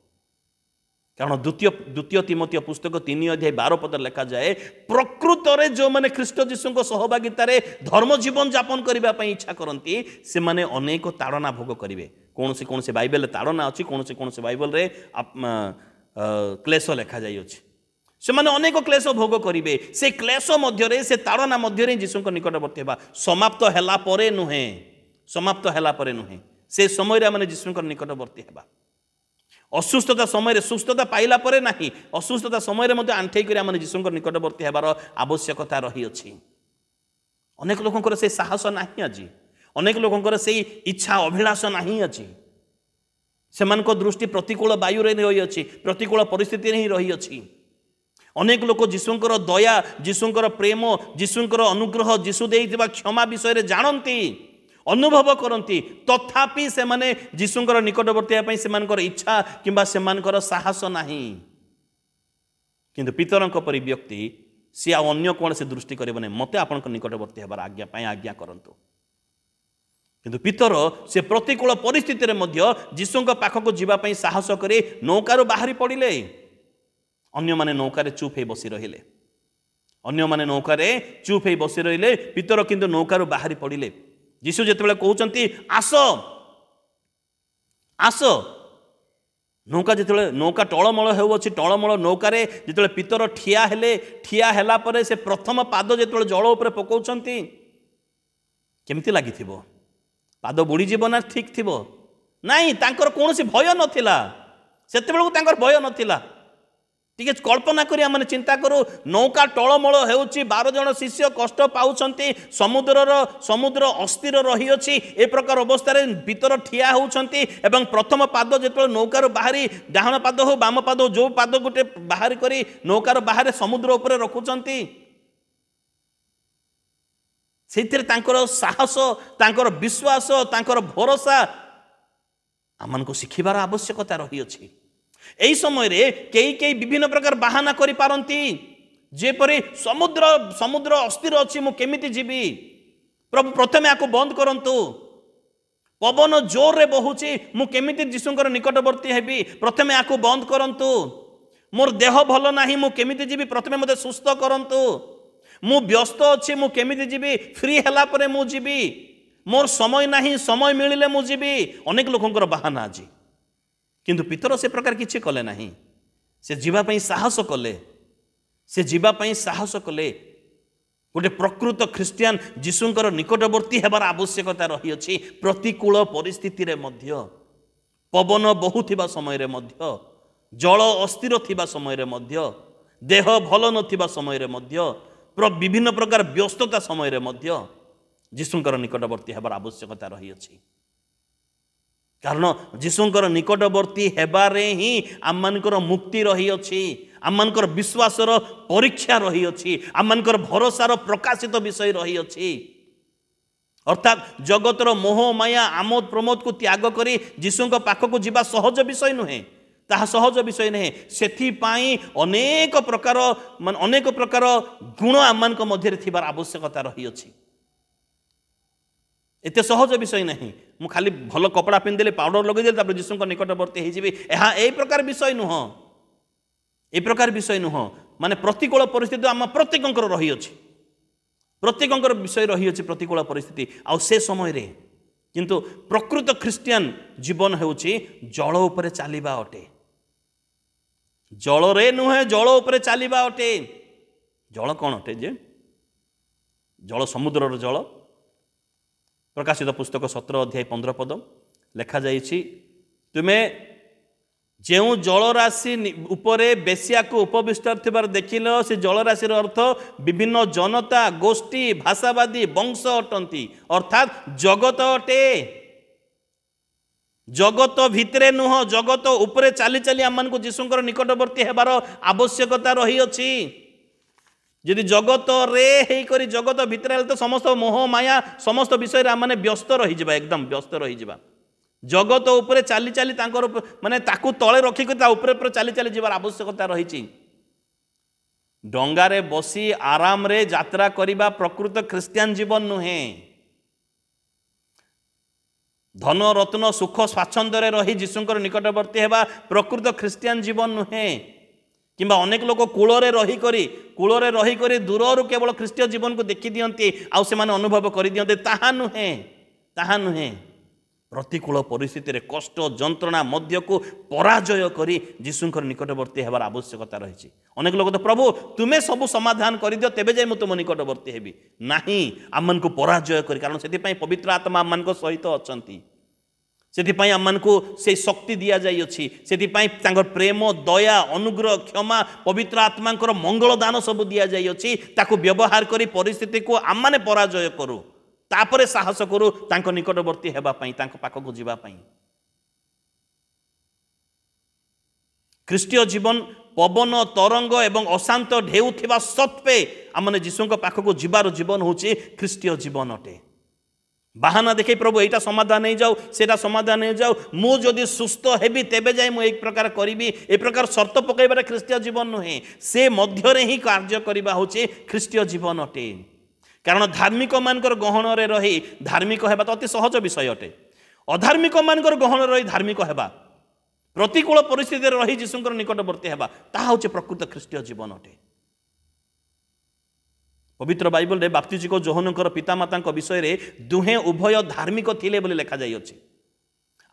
कारण द्वितीय तिमोथी पुस्तक 3 अध्याय 12 पद लिखा जाए प्रकृत रे जो माने ख्रीष्ट जीशुंक सहभागितार धर्म जीवन यापन करने इच्छा करती से माने अनेक ताड़ना भोग करेंगे कौन से बाइबल ताड़ना अच्छी कौन से बाइबल रे क्लेश लिखा जाए से माने अनेक क्लेश भोग करेंगे से क्लेश मध्य से ताड़ना मध्य जीशुंक निकटवर्ती हेबा समाप्त हैला परे नुहे से समय माने जीशुंक निकटवर्ती हेबा असुस्थता समय सुस्थता पाइला परे नहीं असुस्थता समय आंठे कर जीशुंकर निकटवर्ती हेबार आवश्यकता रही अछि अनेक लोकंकर से साहस नहीं आज अनेक लोकंकर से इच्छा अभिलाष नहीं आज सेमानक दृष्टि प्रतिकूल वायु रे रही अछि प्रतिकूल परिस्थिति रे रही अछि अनेक लोक जीशुंकर दया जीशुंकर प्रेम जीशुंकर अनुग्रह जीशु देइतिबा क्षमा विषय रे जानती अनुभव करती तथापि से माने जीशुंकर निकटवर्ती से इच्छा किंबा से साहस नहीं किंतु पितरंक परि व्यक्ति सी अन्य कौन से दृष्टि करें मते आपण निकटवर्ती हेबार आज्ञा करंतु किंतु पितर से प्रतिकूल परिस्थिति मध्य जीशुंक पाखक जीवाई साहस करे नौकार बाहरी पड़िले अन्य माने नौकार चुप हो बसी रहिले अन्य माने नौकार चुप हो बसी रहिले पितर किंतु नौकार बाहरी पड़िले जीशु जिते कहते आस आस नौका जिते नौका टलमल होची टलमल नौकार जिते पितर ठिया हेला परे से प्रथम पाद जिते जल उपर पकाउछंती केमती लगी पाद बुड़ीजीव ना ठीक थी नाई तांकर कौन भय नथिला सेतेबेलू तांकर भय नथिला टिके कल्पना करी आम चिंता करूँ नौका टलमल होची 12 जन शिष्य कष्ट पाउछंती समुद्र अस्थिर रही अछि ए प्रकार अवस्था भीतर ठिया होउछंती एवं प्रथम पाद जेतले नौकार बाहरी डाहण पाद हो बाम पाद हो जो पाद गोटे बाहरी करी नौकार बाहर समुद्र उपरे रखुछंती सेथिरे तांकर साहस तांकर विश्वास तांकर भरोसा आमनको शिखिबार आवश्यकता रही अछि एही समय रे कई विभिन्न प्रकार बहाना करि पारंती जेपरि समुद्र अस्थिर अछि मु केमिति जीवी प्रभु प्रथमे आको बंद करंतु पवन जोर रे बहुची मु केमिति जीशुंकर निकटवर्ती हेबी प्रथमे आको बंद करंतु मोर देह भल नाही मु केमिति जीवी प्रथमे मते सुस्थ करंतु मु व्यस्त अछि मु केमिति जीवी फ्री हला परे मु जीवी मोर समय नाही समय मिलिले मु जीवी अनेक लोकंकर बहाना अछि किंतु पितर से प्रकार किछि कले नाही से जीवाई साहस कले से जीवाई साहस कले गोटे प्रकृत ख्रीस्टियान जीशुंकर निकटवर्ती हेबार आवश्यकता रही अछि प्रतिकूल परिस्थिति रे मध्य पवन बहुथिबा समय रे मध्य जल अस्थिर थिबा समय रे मध्य देह भल नथिबा समय रे मध्य विभिन्न प्रकार व्यस्तता समय रे मध्य जीशुंकर निकटवर्ती हेबार आवश्यकता रही अछि कारण जीशुंकर निकटवर्ती हेबारे ही आममानकर मुक्ति रही अछि आममानकर विश्वासर परीक्षा रही अछि आममानकर भरोसार प्रकाशित विषय रही अछि अर्थात जगतर मोह माया आमोद प्रमोद को त्याग करी जीशुंक पाखक जीवा सहज विषय नुहे ताहा सहज विषय नहीं सेथिपाई अनेक प्रकार गुण आममानक मध्य थिबार आवश्यकता रही अछि एते सहज विषय नहीं मु खाली भल कपड़ा पिंधिले पाउडर लगे तापर जीशुंक निकटवर्ती हो जीवी एहा ए प्रकार विषय नुह ए प्रकार विषय नुह माने प्रतिकूल परिस्थिति आम प्रत्येकंकर रही अछि प्रत्येकंकर विषय रही अछि प्रतिकूल परिस्थिति आ से समय रे किंतु प्रकृत ख्रिस्टियन जीवन हेउछि जल उपरे चालिबा अटे जल रे नुहे जल उपरे चालिबा अटे जल कौन अटे जे जल समुद्रर जल प्रकाशित पुस्तक 17 अध्याय 15 पद लेखा जाइछि तुमे जो जलराशि उपरे बेसिया को उपविष्ट थिबार देखिल से जलराशि अर्थ विभिन्न जनता गोष्ठी भाषावादी वंश अटंती अर्थात जगत अटे जगत भितरे नुह जगत उपरे चाली चाली आम को जीशुंकर निकटवर्ती हेबार आवश्यकता रही अछि यदि जगत रे हेई करी जगत भितर तो समस्त मोह माया समस्त विषय रे माने व्यस्त रही जिबा एकदम व्यस्त रही जिबा जगत उपरे चाली चाली तांकर माने ताकू तळे रखी के ता उपरे उपरे चाली चाली जिबार आवश्यकता रही छि डंगा रे बसी आराम रे यात्रा करिबा प्रकृत ख्रिस्टियन जीवन नुहे धन रत्न सुख स्वाच्छंद्य रे रही जीशुंकर निकटवर्ती हेबा प्रकृत ख्रिस्टियन जीवन नुहे किंबा अनेक लोक कूलरे रही करी दूररू केवल ख्रिस्टीय जीवन को देखी दियंती आउ से माने अनुभव कर दियंते ताहा नुहे प्रतिकूल परिस्थिति रे कष्ट जंत्रणा मध्य को पराजय करी जीशुंकर निकटवर्ती हेबार आवश्यकता रही अनेक लोक तो प्रभु तुम्हें सब समाधान कर दियो तेबे जाय मु तुम निकटवर्ती हेबी नाही आमन को पराजय करी कारण सेति पई पवित्र आत्मा आमन को सहित अछंती सेथिपाई आमको से शक्ति दिया जाई अछि सेथिपाई तांकर प्रेम दया अनुग्रह क्षमा पवित्र आत्मांकर मंगल दान सब दिया जाई अछि ताको व्यवहार करी परिस्थिति को आमने पराजय करू तापरे साहस करू तांको निकटवर्ती हेबा पई तांको पाखको जीवा पई ख्रिस्टीय जीवन पवन तरंग एवं अशांत ढेउ थिबा सत्वे आमने जीशुंक पाखको जीवार जीवन होछि ख्रिस्टीय जीवन अटे बाहाना देखे प्रभु एटा समाधान नहीं जाऊ सेटा समाधान नहीं जाऊ मु जदि सुस्थ हेबी तेबे जाय मु एक प्रकार करिबी ए प्रकार शर्त पकाइबार ख्रिस्टीय जीवन नुहे से मध्य रे ही कार्य करिबा होचे ख्रिस्टीय जीवन अटे कारण धार्मिक मानकर गहन रे रही धार्मिक हेबा तो अति सहज विषय अटे अधार्मिक मानकर गहन रही धार्मिक हेबा प्रतिकूल परिस्थिति रे रही जीशुंकर निकटवर्ती हेबा ताहा होचे प्रकृत ख्रिस्टीय जीवन अटे पवित्र बाइबल रे बाप्तिजिक जोहनकर पितामाता विषय रे दुहे उभय धार्मिक थिले बोली लेखा जाई अछि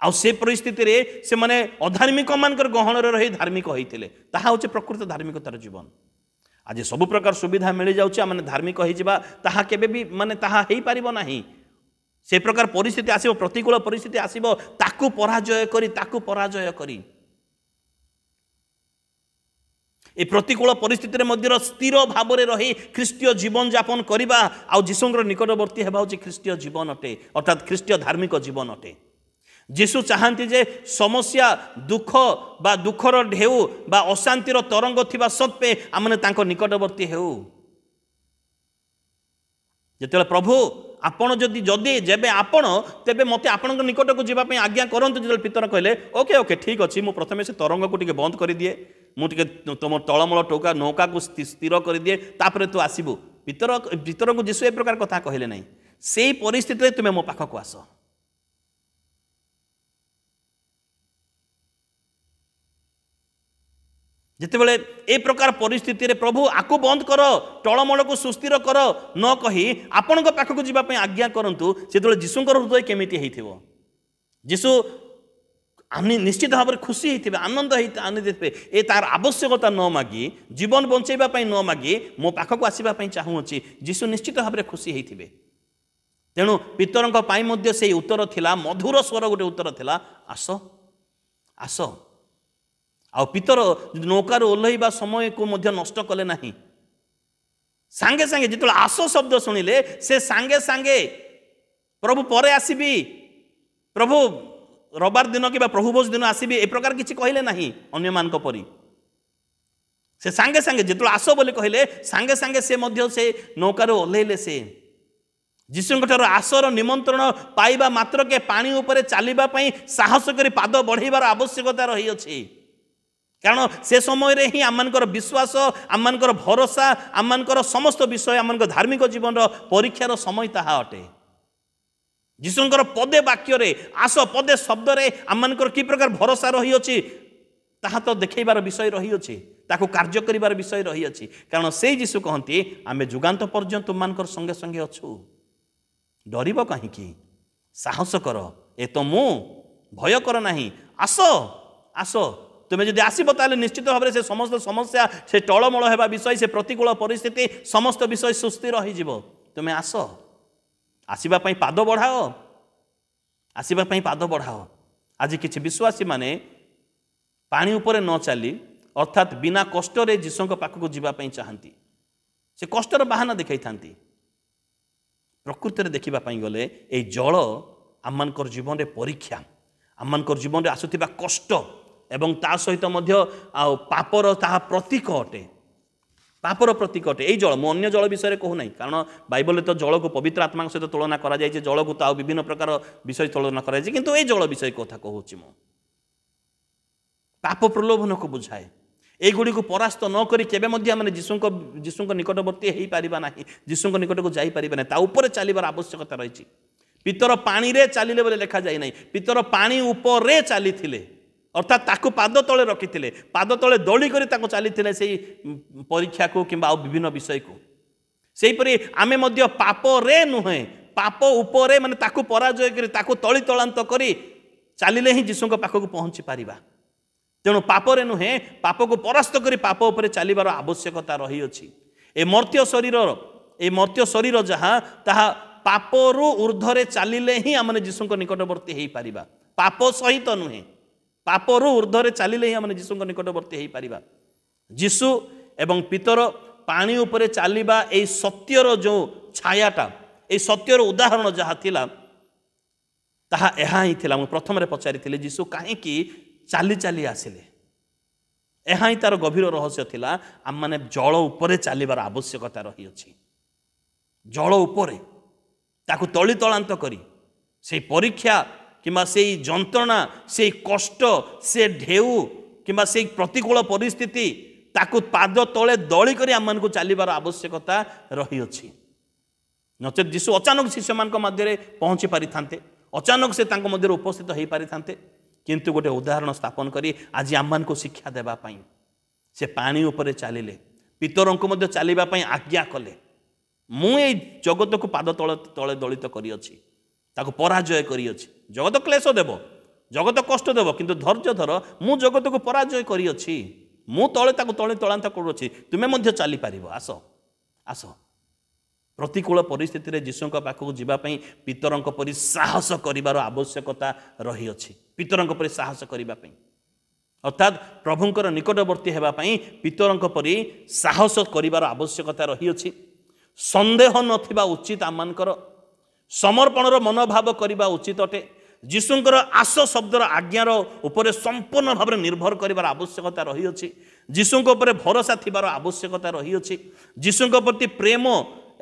आ से परिस्थिति रे से माने अधार्मिक मानकर गहन रे रही धार्मिक होइथिले ताहा होचे प्रकृत धार्मिकतार जीवन आज सब प्रकार सुविधा मिल जाउछि माने धार्मिक होई जिबा ताहा केबे भी माने ताहा हेई परिबो नाही से प्रकार परिस्थिति आसीबो प्रतिकूल परिस्थिति आसीबो ताकू पराजय करी ए प्रतिकूल परिस्थिति मध्य स्थिर भाव में रही ख्रिस्टीय जीवन यापन करवा आउ जीशुंकर निकटवर्ती हेबा होछि ख्रिस्टीय जीवन अटे अर्थात ख्रिस्टीय धार्मिक जीवन अटे जीशु चाहती जे समस्या दुख बा दुखर ढेउ बा अशांतिर तरंग थिबा सत्वे आमने तांको निकटवर्ती हेउ जेतेले प्रभु आपण जदि जेबे आपण तेबे मते आपणक निकट को जीवा पई आज्ञा करंतु जेतेले पितर कहले ओके ओके ठीक अछि मु प्रथमे से तरंग को टिके बंद कर दिए मु टिके तुम तळमळ टोका नौका को स्थिर कर दिए तापरे तू आसीबु पितर को जीशु ए प्रकार कथा कहले नहीं सेही परिस्थिति रे तुमे मो पाख को आस जितेबले ए प्रकार परिस्थिति रे प्रभु आकु बंद कर टळमळ को सुस्थिर कर न कही आपणक पाखक जीवा पई आज्ञा करंतु सेतबले जीशुंकर हृदय केमिति हेइथिबो जीशु आनी निश्चित भाव में खुशी होते आनंद आनंद ए तार आवश्यकता न मागी जीवन बंचेबा पई न मागी मो पाखक आसीबा पई चाहूछि जीशु निश्चित भाव में खुशी होते तेणु पितरंक पाई मध्य से उत्तर थिला मधुर स्वर गोटे उत्तर थिला आस ଆସ। ଆଉ ପିତର ନୌକାରୁ ଓହ୍ଲାଇବା ସମୟକୁ ମଧ୍ୟ ନଷ୍ଟ କଲେ ନାହିଁ। ସାଙ୍ଗେ ସାଙ୍ଗେ ଯେତେବେଳେ ଆସ ଶବ୍ଦ ଶୁଣିଲେ ସେ ସାଙ୍ଗେ ସାଙ୍ଗେ ପ୍ରଭୁ ପରେ ଆସିବି, ପ୍ରଭୁ ରବିବାର ଦିନ କିମ୍ବା ପ୍ରଭୁ ଭୋଜ ଦିନ ଆସିବି, ଏ ପ୍ରକାର କିଛି କହିଲେ ନାହିଁ ଅନ୍ୟମାନଙ୍କ ପରି। ସେ ସାଙ୍ଗେ ସାଙ୍ଗେ ଯେତେବେଳେ ଆସ ବୋଲି କହିଲେ ସାଙ୍ଗେ ସାଙ୍ଗେ ସେ ମଧ୍ୟ ସେ ନୌକାରୁ ଓହ୍ଲେଇଲେ। ସେ ଯୀଶୁଙ୍କ ଠାରୁ ଆସର ନିମନ୍ତ୍ରଣ ପାଇବା ମାତ୍ରକେ ପାଣି ଉପରେ ଚାଲିବା ପାଇଁ ସାହସ କରି ପାଦ ବଢ଼େଇବାର ଆବଶ୍ୟକତା ରହିଅଛି। କାରଣ ସେ ସମୟରେ ହିଁ ଆମମାନଙ୍କର ବିଶ୍ୱାସ, ଆମମାନଙ୍କର ଭରସା, ଆମମାନଙ୍କର ସମସ୍ତ ବିଷୟ, ଆମମାନଙ୍କର ଧାର୍ମିକ ଜୀବନର ପରୀକ୍ଷାର ସମୟ ତାହା ଅଟେ। ଯୀଶୁଙ୍କର ପଦେ ବାକ୍ୟରେ, ଆସ ପଦେ ଶବ୍ଦରେ ଆମମାନଙ୍କର କି ପ୍ରକାର ଭରସା ରହିଅଛି ତାହା ତ ଦେଖାଇବାର ବିଷୟ ରହିଅଛି, ତାକୁ କାର୍ଯ୍ୟ କରିବାର ବିଷୟ ରହିଅଛି। କାରଣ ସେଇ ଯୀଶୁ କହନ୍ତି ଆମେ ଯୁଗାନ୍ତ ପର୍ଯ୍ୟନ୍ତ ତୁମମାନଙ୍କର ସଙ୍ଗେ ସଙ୍ଗେ ଅଛୁ, ଡରିବ କାହିଁକି, ସାହସ କର, ଏ ତ ମୁଁ, ଭୟ କର ନାହିଁ, ଆସ ଆସ। ତୁମେ ଯଦି ଆସିବ ତାହେଲେ ନିଶ୍ଚିତ ଭାବରେ ସେ ସମସ୍ତ ସମସ୍ୟା, ସେ ଟଳମଳ ହେବା ବିଷୟ, ସେ ପ୍ରତିକୂଳ ପରିସ୍ଥିତି, ସମସ୍ତ ବିଷୟ ସୁସ୍ଥିର ହୋଇଯିବ। ତୁମେ ଆସ, ଆସିବା ପାଇଁ ପାଦ ବଢ଼ାଅ, ଆସିବା ପାଇଁ ପାଦ ବଢ଼ାଅ। ଆଜି କିଛି ବିଶ୍ୱାସୀ ମାନେ ପାଣି ଉପରେ ନ ଚାଲି ଅର୍ଥାତ୍ ବିନା କଷ୍ଟରେ ଯୀଶୁଙ୍କ ପାଖକୁ ଯିବା ପାଇଁ ଚାହାନ୍ତି। ସେ କଷ୍ଟର ବାହାନା ଦେଖାଇଥାନ୍ତି। ପ୍ରକୃତରେ ଦେଖିବା ପାଇଁ ଗଲେ ଏହି ଜଳ ଆମମାନଙ୍କର ଜୀବନରେ ପରୀକ୍ଷା, ଆମମାନଙ୍କର ଜୀବନରେ ଆସୁଥିବା କଷ୍ଟ ଏବଂ ତା ସହିତ ମଧ୍ୟ ଆଉ ପାପର ତାହା ପ୍ରତୀକ ଅଟେ, ପାପର ପ୍ରତୀକ ଅଟେ ଏଇ ଜଳ। ମୁଁ ଅନ୍ୟ ଜଳ ବିଷୟରେ କହୁନାହିଁ, କାରଣ ବାଇବଲରେ ତ ଜଳକୁ ପବିତ୍ର ଆତ୍ମାଙ୍କ ସହିତ ତୁଳନା କରାଯାଇଛି, ଜଳକୁ ତ ଆଉ ବିଭିନ୍ନ ପ୍ରକାର ବିଷୟ ତୁଳନା କରାଯାଇଛି, କିନ୍ତୁ ଏଇ ଜଳ ବିଷୟ କଥା କହୁଛି ମୁଁ। ପାପ ପ୍ରଲୋଭନକୁ ବୁଝାଏ। এইଗୁଡ଼ିକୁ ପରାସ୍ତ ନ କରି କେବେ ମଧ୍ୟ ଆମେ ଯୀଶୁଙ୍କ ନିକଟବର୍ତ୍ତୀ ହୋଇପାରିବା ନାହିଁ, ଯୀଶୁଙ୍କ ନିକଟକୁ ଯାଇପାରିବା ନାହିଁ। ତା ଉପରେ ଚାଲିବାର ଆବଶ୍ୟକତା ରହିଛି। ପିତର ପାଣିରେ ଚାଲିଲେ ବୋଲି ଲେଖାଯାଇ ନାହିଁ, ପିତର ପାଣି ଉପରେ ଚାଲିଥିଲେ, ଅର୍ଥାତ୍ ତାକୁ ପାଦ ତଳେ ରଖିଥିଲେ, ପାଦ ତଳେ ଦଳି କରି ତାକୁ ଚାଲିଥିଲେ ସେଇ ପରୀକ୍ଷାକୁ କିମ୍ବା ଆଉ ବିଭିନ୍ନ ବିଷୟକୁ। ସେହିପରି ଆମେ ମଧ୍ୟ ପାପରେ ନୁହେଁ, ପାପ ଉପରେ, ମାନେ ତାକୁ ପରାଜୟ କରି, ତାକୁ ତଳି ତଳାନ୍ତ କରି ଚାଲିଲେ ହିଁ ଯୀଶୁଙ୍କ ପାଖକୁ ପହଞ୍ଚି ପାରିବା। ତେଣୁ ପାପରେ ନୁହେଁ, ପାପକୁ ପରାସ୍ତ କରି ପାପ ଉପରେ ଚାଲିବାର ଆବଶ୍ୟକତା ରହିଅଛି। ଏ ମର୍ତ୍ତ୍ୟ ଶରୀର ଯାହା, ତାହା ପାପରୁ ଉର୍ଦ୍ଧ୍ୱରେ ଚାଲିଲେ ହିଁ ଆମେ ଯୀଶୁଙ୍କ ନିକଟବର୍ତ୍ତୀ ହୋଇପାରିବା। ପାପ ସହିତ ନୁହେଁ, ପାପରୁ ଉର୍ଦ୍ଧ୍ୱରେ ଚାଲିଲେ ହିଁ ଆମେ ଯୀଶୁଙ୍କ ନିକଟବର୍ତ୍ତୀ ହୋଇପାରିବା। ଯୀଶୁ ଏବଂ ପିତର ପାଣି ଉପରେ ଚାଲିବା এই ସତ୍ୟର ଯେଉଁ ଛାୟାଟା, এই ସତ୍ୟର ଉଦାହରଣ ଯାହା ଥିଲା ତାହା ଏହା ହିଁ ଥିଲା। ମୁଁ ପ୍ରଥମରେ ପଚାରିଥିଲି ଯୀଶୁ କାହିଁକି ଚାଲି ଚାଲି ଆସିଲେ, ଏହା ହିଁ ତାର ଗଭୀର ରହସ୍ୟ ଥିଲା। ଆମମାନେ ଜଳ ଉପରେ ଚାଲିବାର ଆବଶ୍ୟକତା ରହିଅଛି। ଜଳ ଉପରେ ତାକୁ ତଳି ତଳାନ୍ତ କରି ସେଇ ପରୀକ୍ଷା କିମ୍ବା ସେଇ ଯନ୍ତ୍ରଣା, ସେଇ କଷ୍ଟ, ସେ ଢେଉ କିମ୍ବା ସେଇ ପ୍ରତିକୂଳ ପରିସ୍ଥିତି, ତାକୁ ପାଦ ତଳେ ଦଳି କରି ଆମମାନଙ୍କୁ ଚାଲିବାର ଆବଶ୍ୟକତା ରହିଅଛି। ନଚେତ୍ ଯୀଶୁ ଅଚାନକ ଶିଷ୍ୟମାନଙ୍କ ମଧ୍ୟରେ ପହଞ୍ଚି ପାରିଥାନ୍ତେ, ଅଚାନକ ସେ ତାଙ୍କ ମଧ୍ୟରେ ଉପସ୍ଥିତ ହୋଇପାରିଥାନ୍ତେ, କିନ୍ତୁ ଗୋଟେ ଉଦାହରଣ ସ୍ଥାପନ କରି ଆଜି ଆମମାନଙ୍କୁ ଶିକ୍ଷା ଦେବା ପାଇଁ ସେ ପାଣି ଉପରେ ଚାଲିଲେ, ପିତରଙ୍କୁ ମଧ୍ୟ ଚାଲିବା ପାଇଁ ଆଜ୍ଞା କଲେ। ମୁଁ ଏଇ ଜଗତକୁ ପାଦ ତଳେ ଦଳିତ କରିଅଛି, ତାକୁ ପରାଜୟ କରିଅଛି। ଜଗତ କ୍ଲେଶ ଦେବ, ଜଗତ କଷ୍ଟ ଦେବ, କିନ୍ତୁ ଧୈର୍ଯ୍ୟ ଧର, ମୁଁ ଜଗତକୁ ପରାଜୟ କରିଅଛି, ମୁଁ ତାକୁ ତଳେ ତଳାନ୍ତ କରୁଅଛି, ତୁମେ ମଧ୍ୟ ଚାଲିପାରିବ, ଆସ ଆସ। ପ୍ରତିକୂଳ ପରିସ୍ଥିତିରେ ଯୀଶୁଙ୍କ ପାଖକୁ ଯିବା ପାଇଁ ପିତରଙ୍କ ପରି ସାହସ କରିବାର ଆବଶ୍ୟକତା ରହିଅଛି। ପିତରଙ୍କ ପରି ସାହସ କରିବା ପାଇଁ, ଅର୍ଥାତ୍ ପ୍ରଭୁଙ୍କର ନିକଟବର୍ତ୍ତୀ ହେବା ପାଇଁ ପିତରଙ୍କ ପରି ସାହସ କରିବାର ଆବଶ୍ୟକତା ରହିଅଛି। ସନ୍ଦେହ ନଥିବା ଉଚିତ, ଆମମାନଙ୍କର ସମର୍ପଣର ମନୋଭାବ କରିବା ଉଚିତ ଅଟେ। ଯୀଶୁଙ୍କର ଆସ ଶବ୍ଦର ଆଜ୍ଞାର ଉପରେ ସମ୍ପୂର୍ଣ୍ଣ ଭାବରେ ନିର୍ଭର କରିବାର ଆବଶ୍ୟକତା ରହିଅଛି। ଯୀଶୁଙ୍କ ଉପରେ ଭରସା ଥିବାର ଆବଶ୍ୟକତା ରହିଅଛି। ଯୀଶୁଙ୍କ ପ୍ରତି ପ୍ରେମ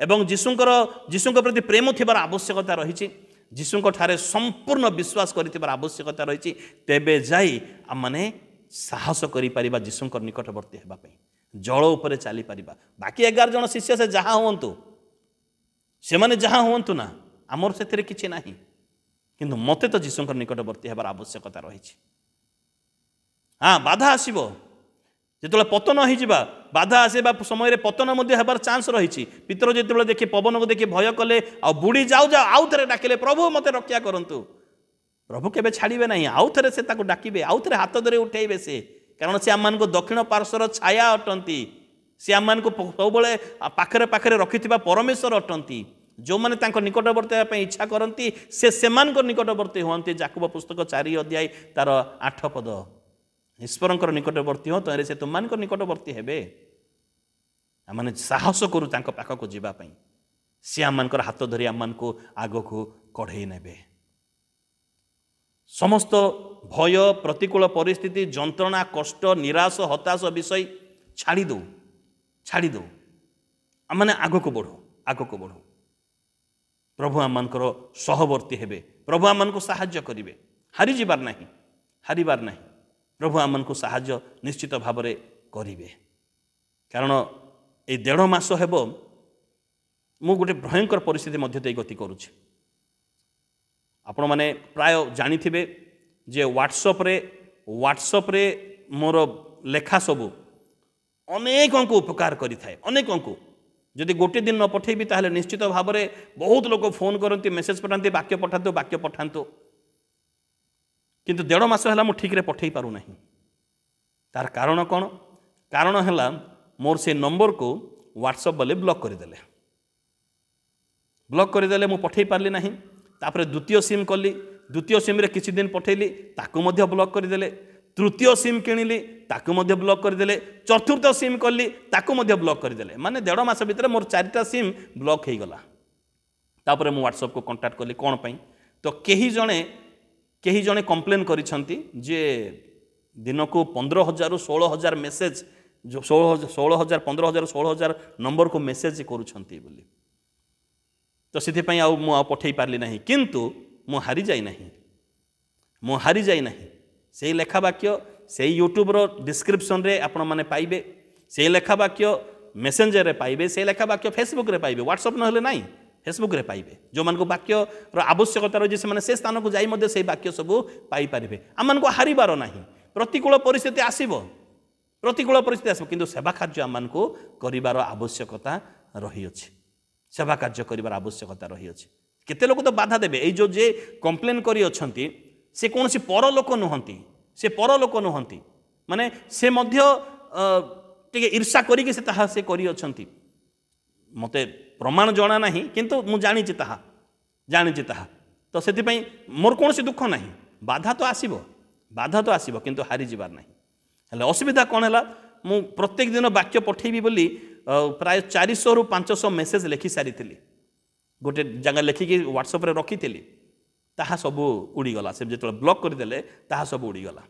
ଏବଂ ଯୀଶୁଙ୍କ ପ୍ରତି ପ୍ରେମ ଥିବାର ଆବଶ୍ୟକତା ରହିଛି। ଯୀଶୁଙ୍କ ଠାରେ ସମ୍ପୂର୍ଣ୍ଣ ବିଶ୍ୱାସ କରିଥିବାର ଆବଶ୍ୟକତା ରହିଛି। ତେବେ ଯାଇ ଆମମାନେ ସାହସ କରିପାରିବା ଯୀଶୁଙ୍କ ନିକଟବର୍ତ୍ତୀ ହେବା ପାଇଁ, ଜଳ ଉପରେ ଚାଲିପାରିବା। ବାକି 11 ଜଣ ଶିଷ୍ୟ ସେ ଯାହା ହୁଅନ୍ତୁ, ସେମାନେ ଯାହା ହୁଅନ୍ତୁ ନା, ଆମର ସେଥିରେ କିଛି ନାହିଁ, କିନ୍ତୁ ମୋତେ ତ ଯୀଶୁଙ୍କ ନିକଟବର୍ତ୍ତୀ ହେବାର ଆବଶ୍ୟକତା ରହିଛି। ହଁ, ବାଧା ଆସିବ, ଯେତେବେଳେ ପତନ ହୋଇଯିବା, ବାଧା ଆସିବା ସମୟରେ ପତନ ମଧ୍ୟ ହେବାର ଚାନ୍ସ ରହିଛି। ପିତର ଯେତେବେଳେ ଦେଖି ପବନକୁ ଦେଖି ଭୟ କଲେ, ଆଉ ବୁଡ଼ି ଯାଉ ଯାଉ ଆଉ ଥରେ ଡାକିଲେ, ପ୍ରଭୁ ମୋତେ ରକ୍ଷା କରନ୍ତୁ। ପ୍ରଭୁ କେବେ ଛାଡ଼ିବେ ନାହିଁ, ଆଉ ଥରେ ସେ ତାକୁ ଡାକିବେ, ଆଉ ଥରେ ହାତ ଧରି ଉଠାଇବେ ସେ, କାରଣ ସେ ଆମମାନଙ୍କୁ ଦକ୍ଷିଣ ପାର୍ଶ୍ୱର ଛାୟା ଅଟନ୍ତି, ସେ ଆମମାନଙ୍କୁ ସବୁବେଳେ ପାଖରେ ପାଖରେ ରଖିଥିବା ପରମେଶ୍ୱର ଅଟନ୍ତି। जो मैंने निकटवर्ती होगा इच्छा करती से निकटवर्ती हुए। जाकुब पुस्तक 4 अध्याय तार 8 पद, ईश्वर निकटवर्ती हो तो से तुम निकटवर्ती हेबे। आम साहस करूँ पाखक जावाई, सी आम हाथ धरी आम आग को कढ़े ने। समस्त भय, प्रतिकूल परिस्थिति, जंत्रणा, कष्ट, निराश, हताश विषय छाड़ी दो आमने आग को बढ़ो। प्रभु आम सहवर्ती हेबे, प्रभु आम साहाय्य करेंगे, हारिबार नहीं। प्रभु आम को साहाय्य निश्चित भाव में करेंगे। कारण ये 1.5 मास हेब मु गोटे भयंकर परिस्थिति मध्य गति करुछि। आपण माने प्राय जानिथिबे जे व्हाट्सएप रे मोर लेखा सबू अनेकों को उपकार करि थाए। अनेकों को जदि गोटे दिन न पठेबी ताहले निश्चित भाव में बहुत लोग फोन करती, मेसेज पठाते, वाक्य पठातु किंतु 1.5 मास है मुझे ठीक रे पठे पारु नहीं। तार कारण कौन? कारण है मोर से नंबर को व्हाट्सएप वाले ब्लॉक करदेले मुझे पठे पार्ली नहीं। तापर द्वितीय सिम कली, द्वितीय सिम रे किछि दिन पठेली ताकू मध्य ब्लॉक करदेले। तृतीय सिम किणिली ताकू मध्य ब्लॉक करदेले। चतुर्थ सिम कली ताकू मध्य ब्लॉक करदेले। माने 1.5 मास भितर मोर 4टा सिम ब्लॉक हो गला। तापर मु व्हाट्सएप को कांटेक्ट कली कौन पई तो कहीं जणे कंप्लेन करिसंती जे दिन को 15,000 रु 16,000 मेसेज, जो 16,000 15,000 16,000 नंबर को मेसेज करुछंती बोली। तो से पठे पार्ली नहीं, किंतु मु हारी जाई नहीं। से लेखा वाक्य से यूट्यूब रो डिस्क्रिप्शन रे आपण माने पाइबे, से लेखा वाक्य मेसेंजर रे पाइबे, से लेखा वाक्य फेसबुक रे पाइबे। व्हाट्सएप न नहीं फेसबुक रे पाइबे। जो मान को वाक्य रो आवश्यकता रही से स्थान को जाई मध्य से वाक्य सब पाई पारिबे। आम मान को हारिबार नहीं। प्रतिकूल परिस्थिति आसीबो किंतु सेवा कार्य आम को करिबार आवश्यकता रही अछि। सेवा कार्य करिबार आवश्यकता रही अछि। केते लोक तो बाधा देबे। ए जो जे कंप्लेन करी अछंती से कौन सी परलोक नुहंती, माने से मध्य टिके ईर्षा करिके से ताहा से करी अछंती। मते प्रमाण जणा नहीं किंतु मु जानी ताहा तो से मोर कौन सी दुख नहीं। बाधा तो आसीबो किंतु हारी जिबार नहीं। हेले असुविधा कौन है? मु प्रत्येक दिन वाक्य पठेबी बोली प्राय 400 रु 500 मेसेज लिखि सारी गोटे जगह लिखिकी व्हाट्सएप रे रखी ताहा सब उड़ीगला। से जो ब्लॉक करदेले ताहा सब उड़ीगला।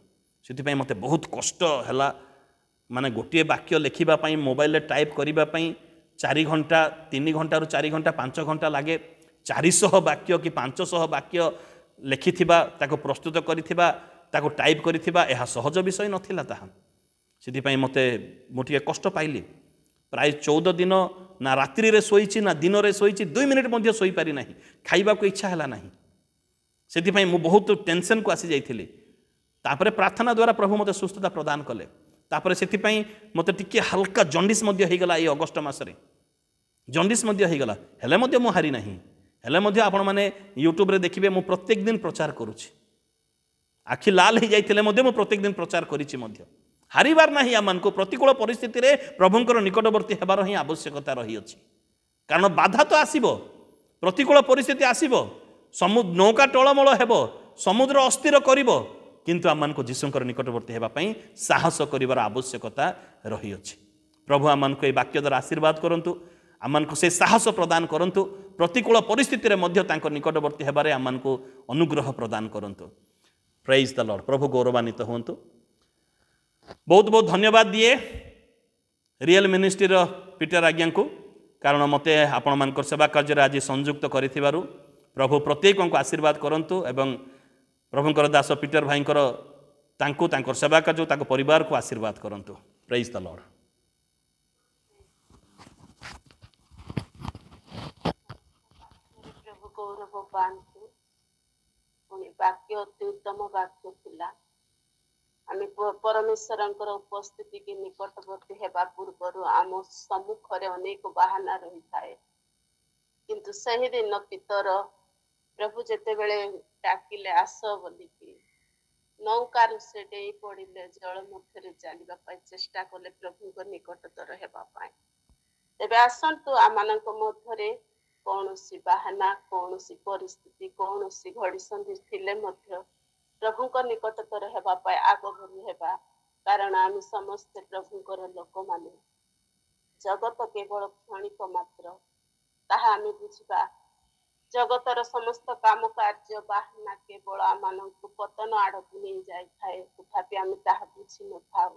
से मते बहुत कष्ट है। माने गोटे वाक्य लिखापी मोबाइल टाइप करने 4 घंटा 3 घंटा रु 4 घंटा 5 घंटा लगे। 400 वाक्य कि 500 वाक्य लिखि प्रस्तुत करिथिबा ताको टाइप करिथिबा यह सहज विषय नथिला। ताहा से मते मुझे कष्ट पाइली। प्राय 14 दिन ना रात्रि रे सोईची ना दिन रे सोईची, 2 मिनिट मध्य सोई पारि नहीं। खाइबा को इच्छा हैला नहीं। से मु बहुत टेंशन को आसी जाइथिली। तापरे प्रार्थना द्वारा प्रभु मते सुस्थता प्रदान कले। तापरे से मते टिके हल्का जंडिस मध्य हो गला। ये अगस्ट मासरे जंडिस मध्य हो गला। हेले मध्य मु हारी नहीं। हेले मध्य आपण माने यूट्यूब रे देखिबे मु प्रत्येक दिन प्रचार करूछि। आखि लाल हो जाइथिले मध्य मु प्रत्येक दिन प्रचार करिछि मध्य। हारिबार नहीं। आम को प्रतिकूल परिस्थिति रे प्रभुंकर निकटवर्ती हेबार ही आवश्यकता रही अछि। कारण बाधा तो आसीबो, प्रतिकूल परिस्थिति आसीबो, नौका टळमळ हेबो, समुद्र अस्थिर करिबो, किंतु आम को जीशुंकर निकटवर्ती हेबा पई साहस करिवार आवश्यकता रही अछि। प्रभु आम को वाक्य द्वारा आशीर्वाद करंतु, आम को से साहस प्रदान करंतु। प्रतिकूल परिस्थिति रे मध्य तांको निकटवर्ती हेबारे आम को अनुग्रह प्रदान करंतु। Praise the lord. प्रभु गौरवान्वित होंतु। बहुत बहुत धन्यवाद दिए रियल मिनिस्ट्री पीटर आज्ञा को। कारण मते आपण मान सेवा कार्य आज संयुक्त करिथिबारु प्रभु प्रत्येक को आशीर्वाद करंतु एवं प्रभुंकर दास पीटर भाई तांकर सेवा कार्य तांको परिवार को आशीर्वाद करंतु। Praise the lord. प्रभु गौरव पांतु। वाक्य अति उत्तम वाक्य थिला। आम परमेश्वर उपस्थिति की निकटवर्ती हेबा पूर्व आम सम्मुखरे अनेक बहाना रही थाए। किंतु सही दिन पितर प्रभु जेते बेले डाकिले आस बोलिकी नौकार से डेई पड़िले जल मध्य चलवा चेष्टा कले प्रभु निकटतर हेबा पाए। तेबे आसंतु आमानक मध्यरे कौन सी बाहाना कौन सी परिस्थिति कौन सी घड़ी संधि थिले मध्य प्रभु निकटतर हेबा पाए आग भरी हेबा कारण आम समस्ते प्रभुंकर लोक माने जगत केवल क्षणिक मात्र ताहा आम बुझा जगतर समस्त काम कार्य बाहाना केवल आम पतन आड़ को नहीं जाए तथापि आम ताहा बुझी न था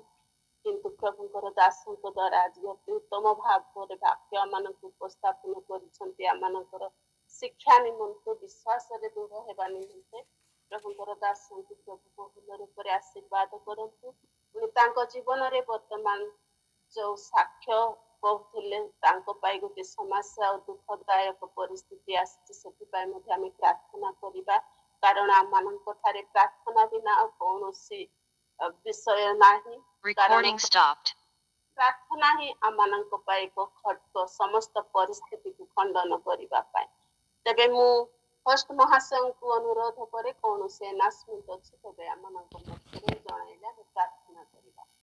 किंतु प्रभुंकर दासों द्वारा आज अति उत्तम भाव वाक्य आम उपस्थापन कर शिक्षा निमंते विश्वास दृढ़ होगा निमंते प्रभुंकर दासों प्रभु बहुल रूप से आशीर्वाद करंतु पुणी जीवन में वर्तमान जो साक्ष्य कहते गोटे समस्या और दुखदायक परिस्थिति आसी प्रार्थना करवा कारण आम मान प्रार्थना बिना कौन विषय नहीं Recording stopped. प्रार्थना ही आम एक खड्ग समस्त परिस्थिति को खंडन करने तेबे मु फर्स्ट महाशय को अनुरोध करे कौन से अनाउंसमेंट अच्छी तेज आम जन प्रार्थना करवा।